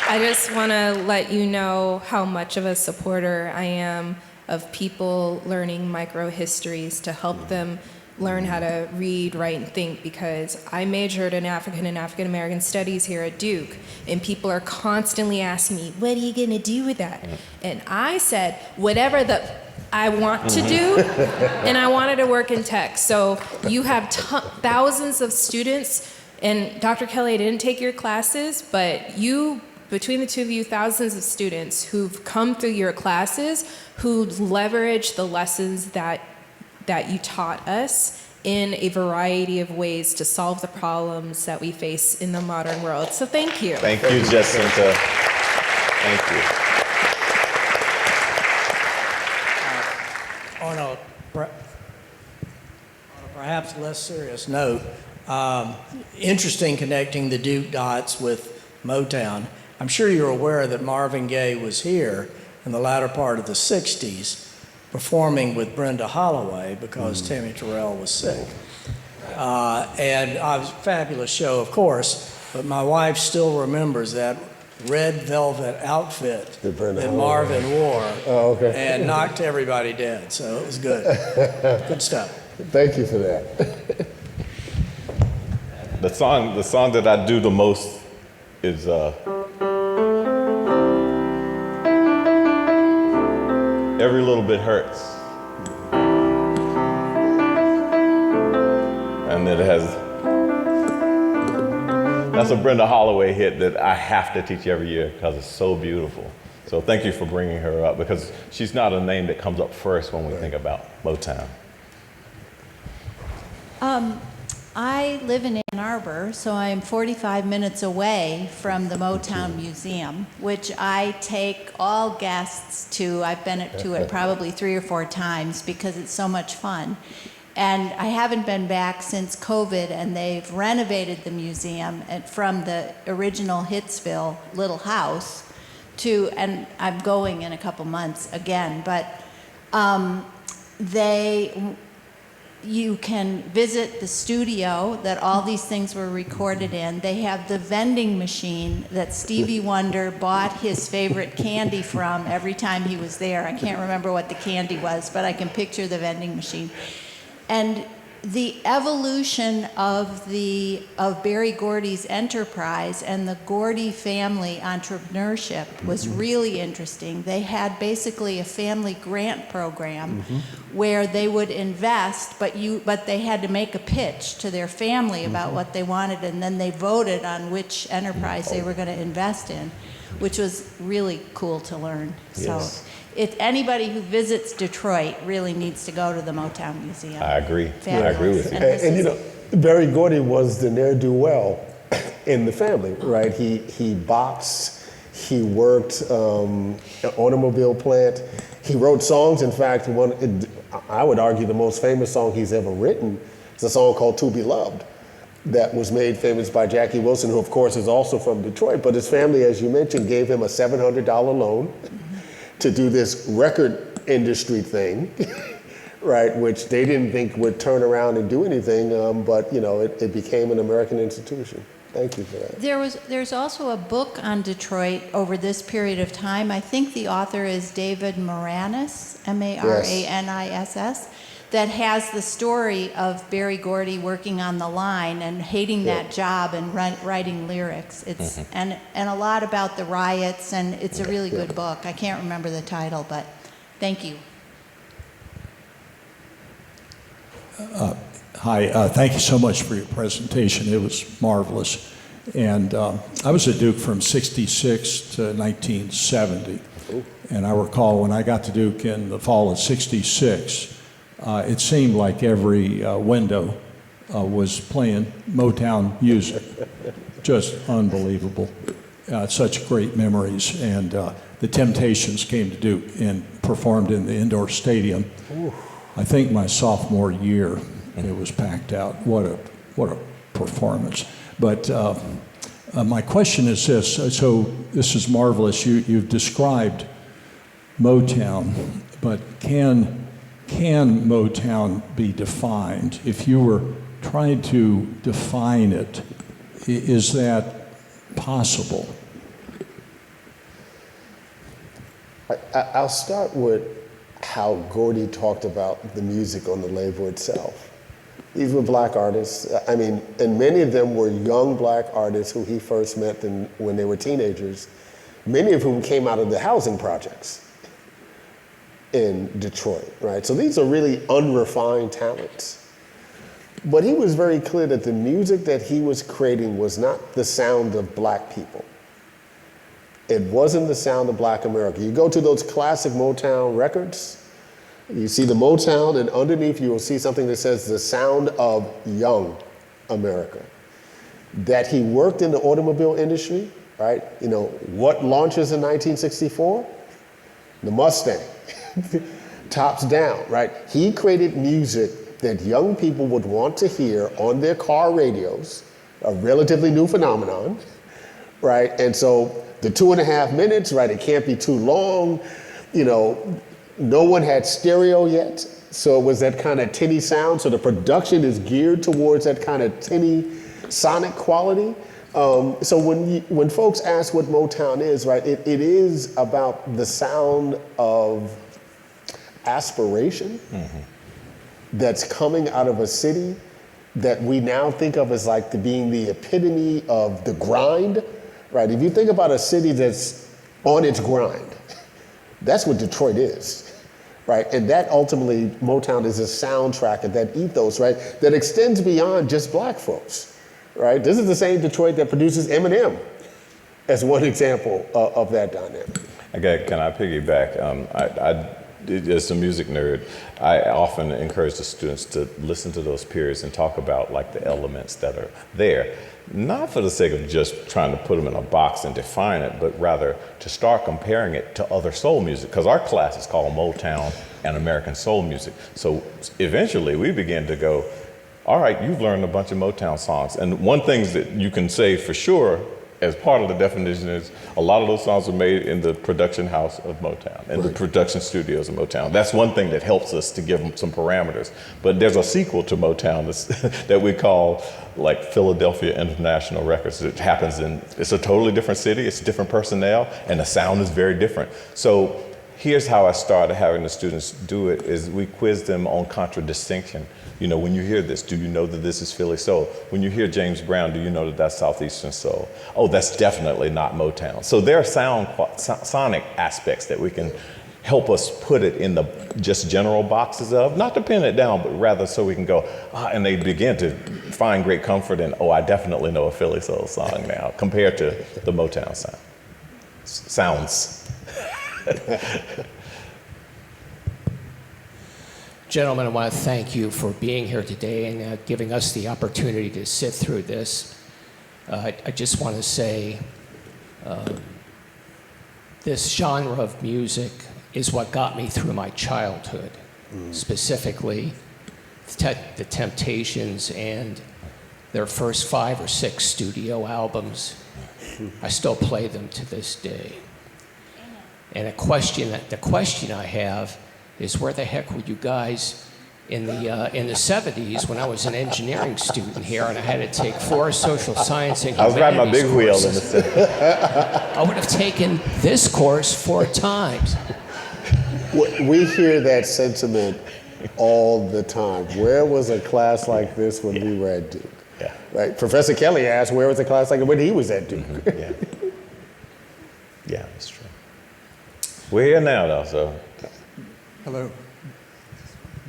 I just want to let you know how much of a supporter I am of people learning microhistories to help them learn how to read, write, and think, because I majored in African and African American studies here at Duke, and people are constantly asking me, what are you going to do with that? And I said, whatever I want to do, and I wanted to work in tech. So you have thousands of students, and Dr. Kelly, I didn't take your classes, but you, between the two of you, thousands of students who've come through your classes, who leverage the lessons that you taught us in a variety of ways to solve the problems that we face in the modern world. So thank you. Thank you, Jacinta. Thank you. On a perhaps less serious note, interesting connecting the Duke dots with Motown. I'm sure you're aware that Marvin Gaye was here in the latter part of the 60s performing with Brenda Holloway because Tammy Terrell was sick. And it was a fabulous show, of course, but my wife still remembers that red velvet outfit that Marvin wore and knocked everybody dead. So it was good. Good stuff. Thank you for that. The song that I do the most is Every Little Bit Hurts. and it has, that's a Brenda Holloway hit that I have to teach every year because it's so beautiful. So thank you for bringing her up, because she's not a name that comes up first when we think about Motown. I live in Ann Arbor, so I am 45 minutes away from the Motown Museum, which I take all guests to. I've been to it probably 3 or 4 times because it's so much fun. And I haven't been back since COVID, and they've renovated the museum from the original Hitsville little house to, and I'm going in a couple months again, but you can visit the studio that all these things were recorded in. They have the vending machine that Stevie Wonder bought his favorite candy from every time he was there. I can't remember what the candy was, but I can picture the vending machine. And the evolution of Berry Gordy's enterprise and the Gordy family entrepreneurship was really interesting. They had basically a family grant program where they would invest, but they had to make a pitch to their family about what they wanted, and then they voted on which enterprise they were going to invest in, which was really cool to learn. Yes. So if anybody who visits Detroit really needs to go to the Motown Museum. I agree. Fabulous. I agree with you. And And you know, Berry Gordy was the ne'er-do-well in the family, right? He boxed, he worked an automobile plant, he wrote songs. In fact, I would argue the most famous song he's ever written is a song called To Be Loved that was made famous by Jackie Wilson, who of course is also from Detroit. But his family, as you mentioned, gave him a $700 loan to do this record industry thing, right, which they didn't think would turn around and do anything, but you know, it became an American institution. Thank you for that. There's also a book on Detroit over this period of time. I think the author is David Maranis, M-A-R-A-N-I-S-S, that has the story of Berry Gordy working on the line and hating that job and writing lyrics. It's and a lot about the riots, and it's a really good book. I can't remember the title, but thank you. Hi, thank you so much for your presentation. It was marvelous. And I was at Duke from '66 to 1970. And I recall when I got to Duke in the fall of '66, it seemed like every window was playing Motown music. Just unbelievable. Such great memories. And the Temptations came to Duke and performed in the indoor stadium. I think my sophomore year, it was packed out. What a performance. But my question is this. So this is marvelous. You've described Motown, but can Motown be defined? If you were trying to define it, is that possible? I'll start with how Gordy talked about the music on the label itself. These were black artists. I mean, and many of them were young black artists who he first met when they were teenagers, many of whom came out of the housing projects in Detroit, right? So these are really unrefined talents. But he was very clear that the music that he was creating was not the sound of black people. It wasn't the sound of black America. You go to those classic Motown records, you see the Motown, and underneath you will see something that says the sound of young America. That he worked in the automobile industry, right? You know, what launches in 1964? The Mustang, tops down, right? He created music that young people would want to hear on their car radios, a relatively new phenomenon, right? And so the 2.5 minutes, right? It can't be too long. You know, no one had stereo yet, so it was that kind of tinny sound. So the production is geared towards that kind of tinny sonic quality. So when folks ask what Motown is, right? It is about the sound of aspiration that's coming out of a city that we now think of as like being the epitome of the grind. Right, if you think about a city that's on its grind, that's what Detroit is, right? And that ultimately, Motown is a soundtrack of that ethos, right? That extends beyond just black folks, right? This is the same Detroit that produces Eminem as one example of that dynamic. Okay, can I piggyback? As a music nerd, I often encourage the students to listen to those periods and talk about like the elements that are there, not for the sake of just trying to put them in a box and define it, but rather to start comparing it to other soul music, because our class is called Motown and American Soul Music. So eventually we begin to go, all right, you've learned a bunch of Motown songs. And one thing that you can say for sure as part of the definition is a lot of those songs were made in the production house of Motown and the production studios of Motown. That's one thing that helps us to give them some parameters. But there's a sequel to Motown that we call like Philadelphia International Records. It happens it's a totally different city, it's different personnel, and the sound is very different. So here's how I started having the students do it is we quiz them on contradistinction. You know, when you hear this, do you know that this is Philly soul? When you hear James Brown, do you know that that's Southeastern soul? Oh, that's definitely not Motown. So there are sonic aspects that we can help us put it in the just general boxes of, not to pin it down, but rather so we can go, and they begin to find great comfort in, oh, I definitely know a Philly soul song now, compared to the Motown sounds. Gentlemen, I want to thank you for being here today and giving us the opportunity to sit through this. I just want to say this genre of music is what got me through my childhood, specifically the Temptations and their first 5 or 6 studio albums. I still play them to this day. And the question I have is, where the heck were you guys in the 70s when I was an engineering student here and I had to take 4 social science and humanities I was riding my big wheel in the courses? 70s. I would have taken this course 4 times. We hear that sentiment all the time. Where was a class like this when we were at Duke? Yeah. Right? Professor Kelly asked, where was a class like it when he was at Duke? Yeah. Yeah, that's true. We're here now, though, so. Hello.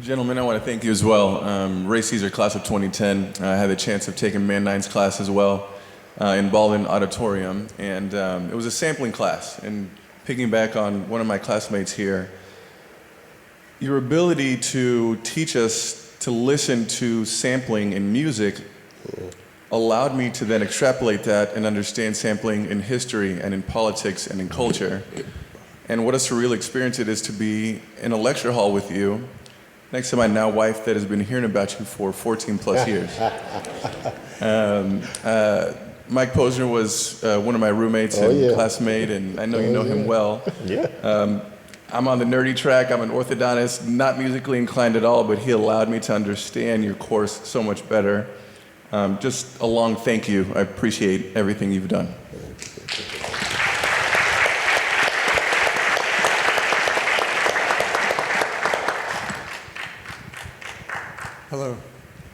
Gentlemen, I want to thank you as well. Ray Caesar, class of 2010. I had the chance of taking Man 9's class as well in Baldwin Auditorium, and it was a sampling class. And picking back on one of my classmates here, your ability to teach us to listen to sampling in music allowed me to then extrapolate that and understand sampling in history and in politics and in culture. And what a surreal experience it is to be in a lecture hall with you next to my now wife that has been hearing about you for 14 plus years. Mike Posner was one of my roommates and classmate, and I know you know him well. Yeah. I'm on the nerdy track. I'm an orthodontist, not musically inclined at all, but he allowed me to understand your course so much better. Just a long thank you. I appreciate everything you've done. Hello.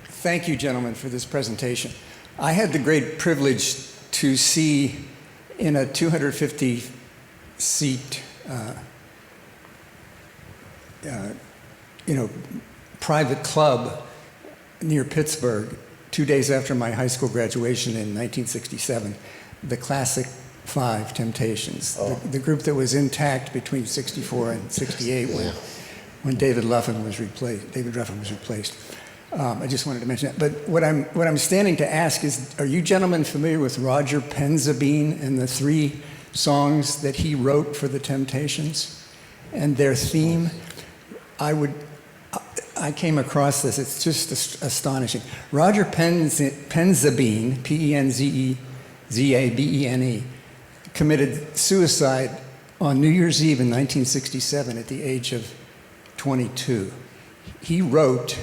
Thank you, gentlemen, for this presentation. I had the great privilege to see in a 250-seat, private club near Pittsburgh 2 days after my high school graduation in 1967, the Classic 5 Temptations, the group that was intact between 64 and 68 when David Ruffin was replaced. I just wanted to mention that. But what I'm standing to ask is, are you gentlemen familiar with Roger Penzabene and the 3 songs that he wrote for the Temptations and their theme? I came across this. It's just astonishing. Roger Penzabene, Penzabene, committed suicide on New Year's Eve in 1967 at the age of 22. He wrote,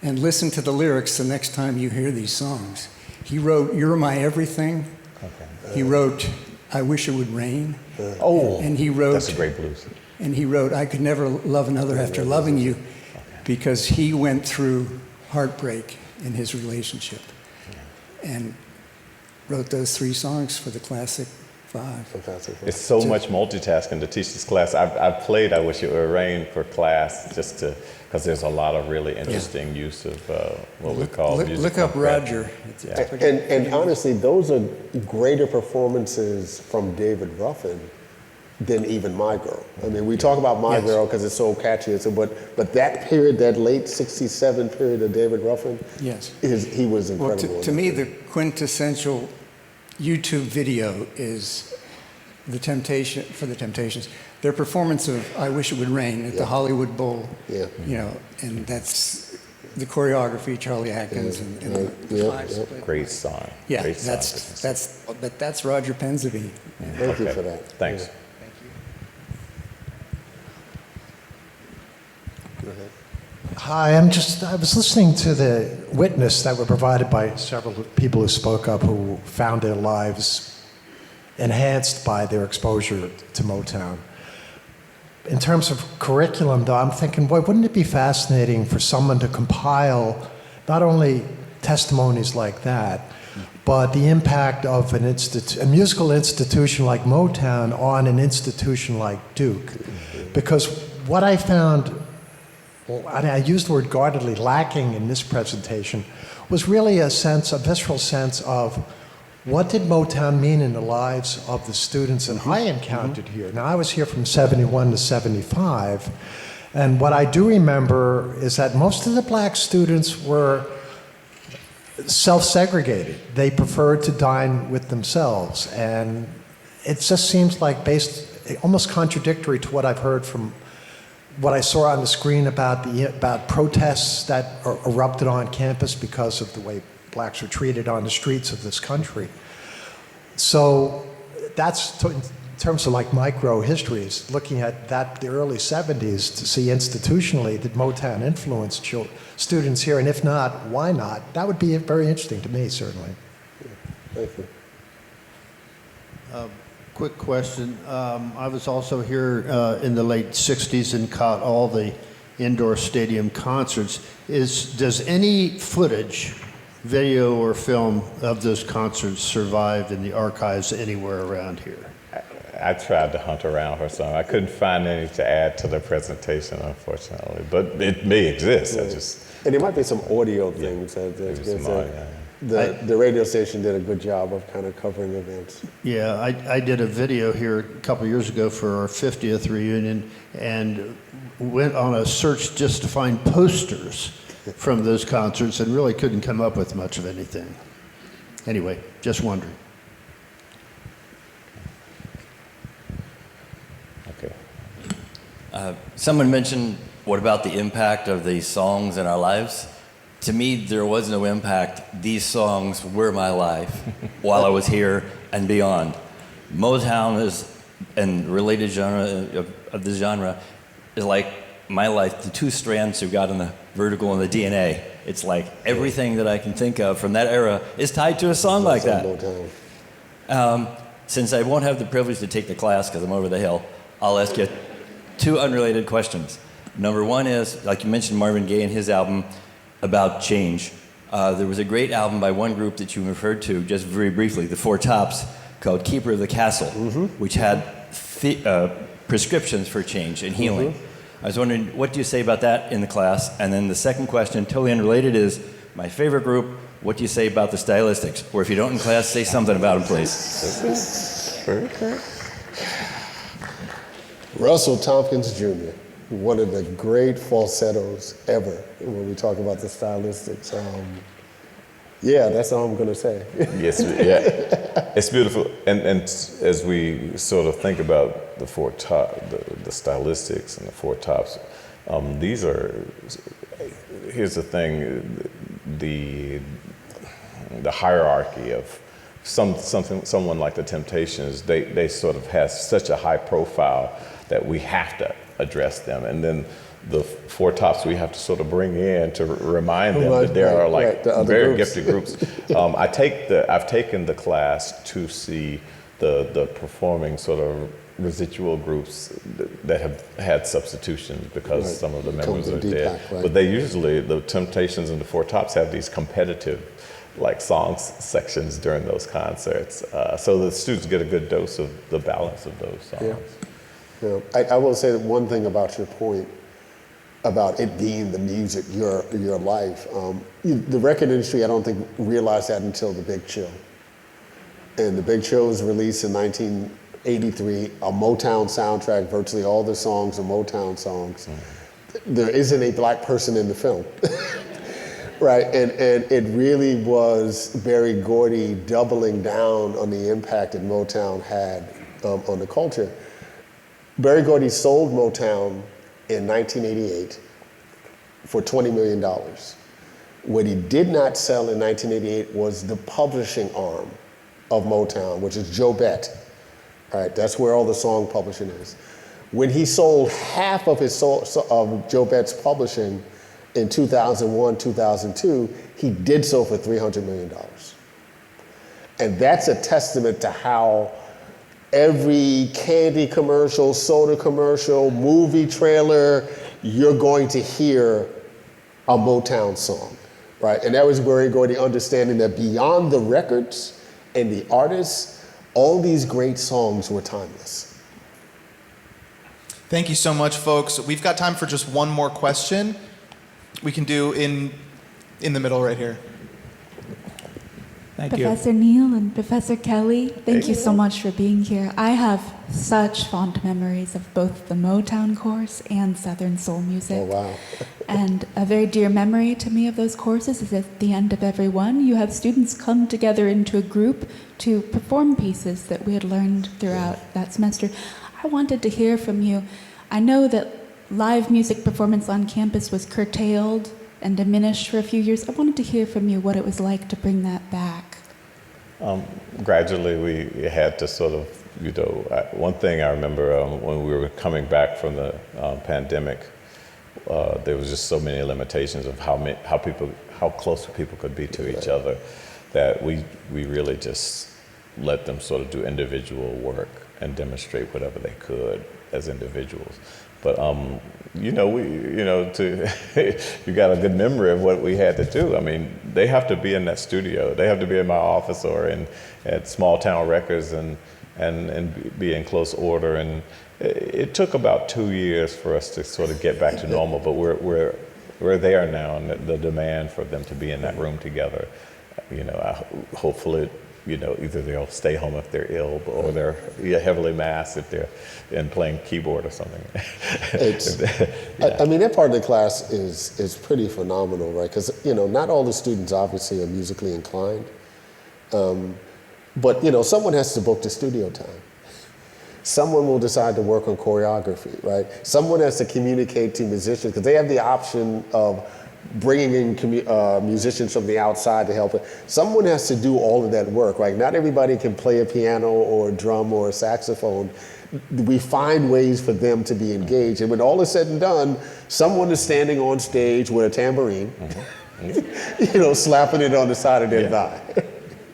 and listen to the lyrics the next time you hear these songs. He wrote, "You're My Everything." Okay. He wrote, "I Wish It Would Rain." And he wrote, that's a great blues. And he wrote, "I Could Never Love Another After Loving You," because he went through heartbreak in his relationship and wrote those 3 songs for the Classic Fantastic. It's so much multitasking to teach this class. I've played I Wish It Were Rain for class just to, because there's a lot of really interesting use of what we call music. Look up Roger. And honestly, those are greater performances from David Ruffin than even My Girl. I mean, we talk about My Girl because it's so catchy, but that period, that late '67 period of David Ruffin, he was incredible. Well, to me, the quintessential YouTube video is the Temptations. Their performance of "I Wish It Would Rain" at the Hollywood Bowl. You know, and that's the choreography, Charlie Atkins, and the Great song. Yeah, Great song. that's Roger Pensevine. Thank you for that. Thanks. Go ahead. Hi, I was listening to the witness that were provided by several people who spoke up who found their lives enhanced by their exposure to Motown. In terms of curriculum, though, I'm thinking, boy, wouldn't it be fascinating for someone to compile not only testimonies like that, but the impact of a musical institution like Motown on an institution like Duke? Because what I found, I used the word guardedly, lacking in this presentation, was really a visceral sense of what did Motown mean in the lives of the students that I encountered here. Now, I was here from '71 to '75, and what I do remember is that most of the black students were self-segregated. They preferred to dine with themselves, and it just seems like almost contradictory to what I've heard from what I saw on the screen about protests that erupted on campus because of the way blacks were treated on the streets of this country. So that's in terms of like micro histories, looking at the early '70s to see institutionally did Motown influence students here, and if not, why not? That would be very interesting to me, certainly. Thank you. Quick question. I was also here in the late '60s and caught all the indoor stadium concerts. Does any footage, video or film of those concerts survive in the archives anywhere around here? I tried to hunt around for some. I couldn't find any to add to the presentation, unfortunately, but it may exist. And there might be some audio things. The radio station did a good job of kind of covering events. Yeah, I did a video here a couple of years ago for our 50th reunion and went on a search just to find posters from those concerts and really couldn't come up with much of anything. Anyway, just wondering. Okay. Someone mentioned, what about the impact of these songs in our lives? To me, there was no impact. These songs were my life while I was here and beyond. Motown and related genre of the genre is like my life, the two strands you've got in the vertical and the DNA. It's like everything that I can think of from that era is tied to a song like that. Since I won't have the privilege to take the class because I'm over the hill, I'll ask you two unrelated questions. Number one is, like you mentioned Marvin Gaye and his album about change. There was a great album by one group that you referred to just very briefly, the Four Tops, called Keeper of the Castle, which had prescriptions for change and healing. I was wondering, what do you say about that in the class? And then the second question, totally unrelated, is my favorite group, what do you say about the Stylistics? Or if you don't in class, say something about them, please. Russell Tompkins Jr., one of the great falsettos ever when we talk about the Stylistics. Yeah, that's all I'm going to say. Yes, yeah, it's beautiful. And as we sort of think about the the Stylistics and the Four Tops, these are. Here's the thing: the hierarchy of someone like the Temptations. They sort of have such a high profile that we have to address them, and then the Four Tops we have to sort of bring in to remind them that there are like very gifted groups. I've taken the class to see the performing sort of residual groups that have had substitutions because some of the members are dead. But they usually, the Temptations and the Four Tops have these competitive like sections during those concerts, so the students get a good dose of the balance of those songs. Yeah. I will say one thing about your point about it being the music, your life. The record industry, I don't think, realized that until The Big Chill. And The Big Chill was released in 1983, a Motown soundtrack, virtually all the songs are Motown songs. There isn't a black person in the film. Right, and it really was Berry Gordy doubling down on the impact that Motown had on the culture. Berry Gordy sold Motown in 1988 for $20 million. What he did not sell in 1988 was the publishing arm of Motown, which is Joe Bett. All right, that's where all the song publishing is. When he sold half of of Joe Bett's publishing in 2001, 2002, he did so for $300 million. And that's a testament to how every candy commercial, soda commercial, movie trailer, you're going to hear a Motown song, right? And that was Berry Gordy understanding that beyond the records and the artists, all these great songs were timeless. Thank you so much, folks. We've got time for just one more question. We can do in the middle right here. Thank Professor Neal and Professor Kelly, thank you so much for being here. I have such fond memories of both the Motown course and Southern Soul music. Oh, wow. And a very dear memory to me of those courses is at the end of every one, you have students come together into a group to perform pieces that we had learned throughout that semester. I wanted to hear from you. I know that live music performance on campus was curtailed and diminished for a few years. I wanted to hear from you what it was like to bring that back. Gradually, we had to sort of, one thing I remember when we were coming back from the pandemic, there was just so many limitations of how close people could be to each other, that we really just let them sort of do individual work and demonstrate whatever they could as individuals. But you got a good memory of what we had to do. I mean, they have to be in that studio. They have to be in my office or at Small Town Records and be in close order. And it took about 2 years for us to sort of get back to normal. But we're there now, and the demand for them to be in that room together. Hopefully, either they'll stay home if they're ill, or they're heavily masked if they're playing keyboard or something. I mean, that part of the class is pretty phenomenal, right? Because, not all the students obviously are musically inclined. But, someone has to book the studio time. Someone will decide to work on choreography, right? Someone has to communicate to musicians, because they have the option of bringing in musicians from the outside to help it. Someone has to do all of that work, right? Not everybody can play a piano or a drum or a saxophone. We find ways for them to be engaged. And when all is said and done, someone is standing on stage with a tambourine, slapping it on the side of their thigh.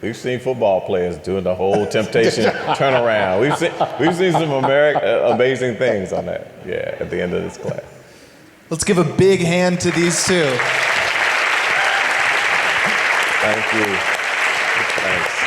We've seen football players doing the whole Temptation turnaround. We've seen some amazing things on that, at the end of this class. Let's give a big hand to these two. Thank you. Thanks.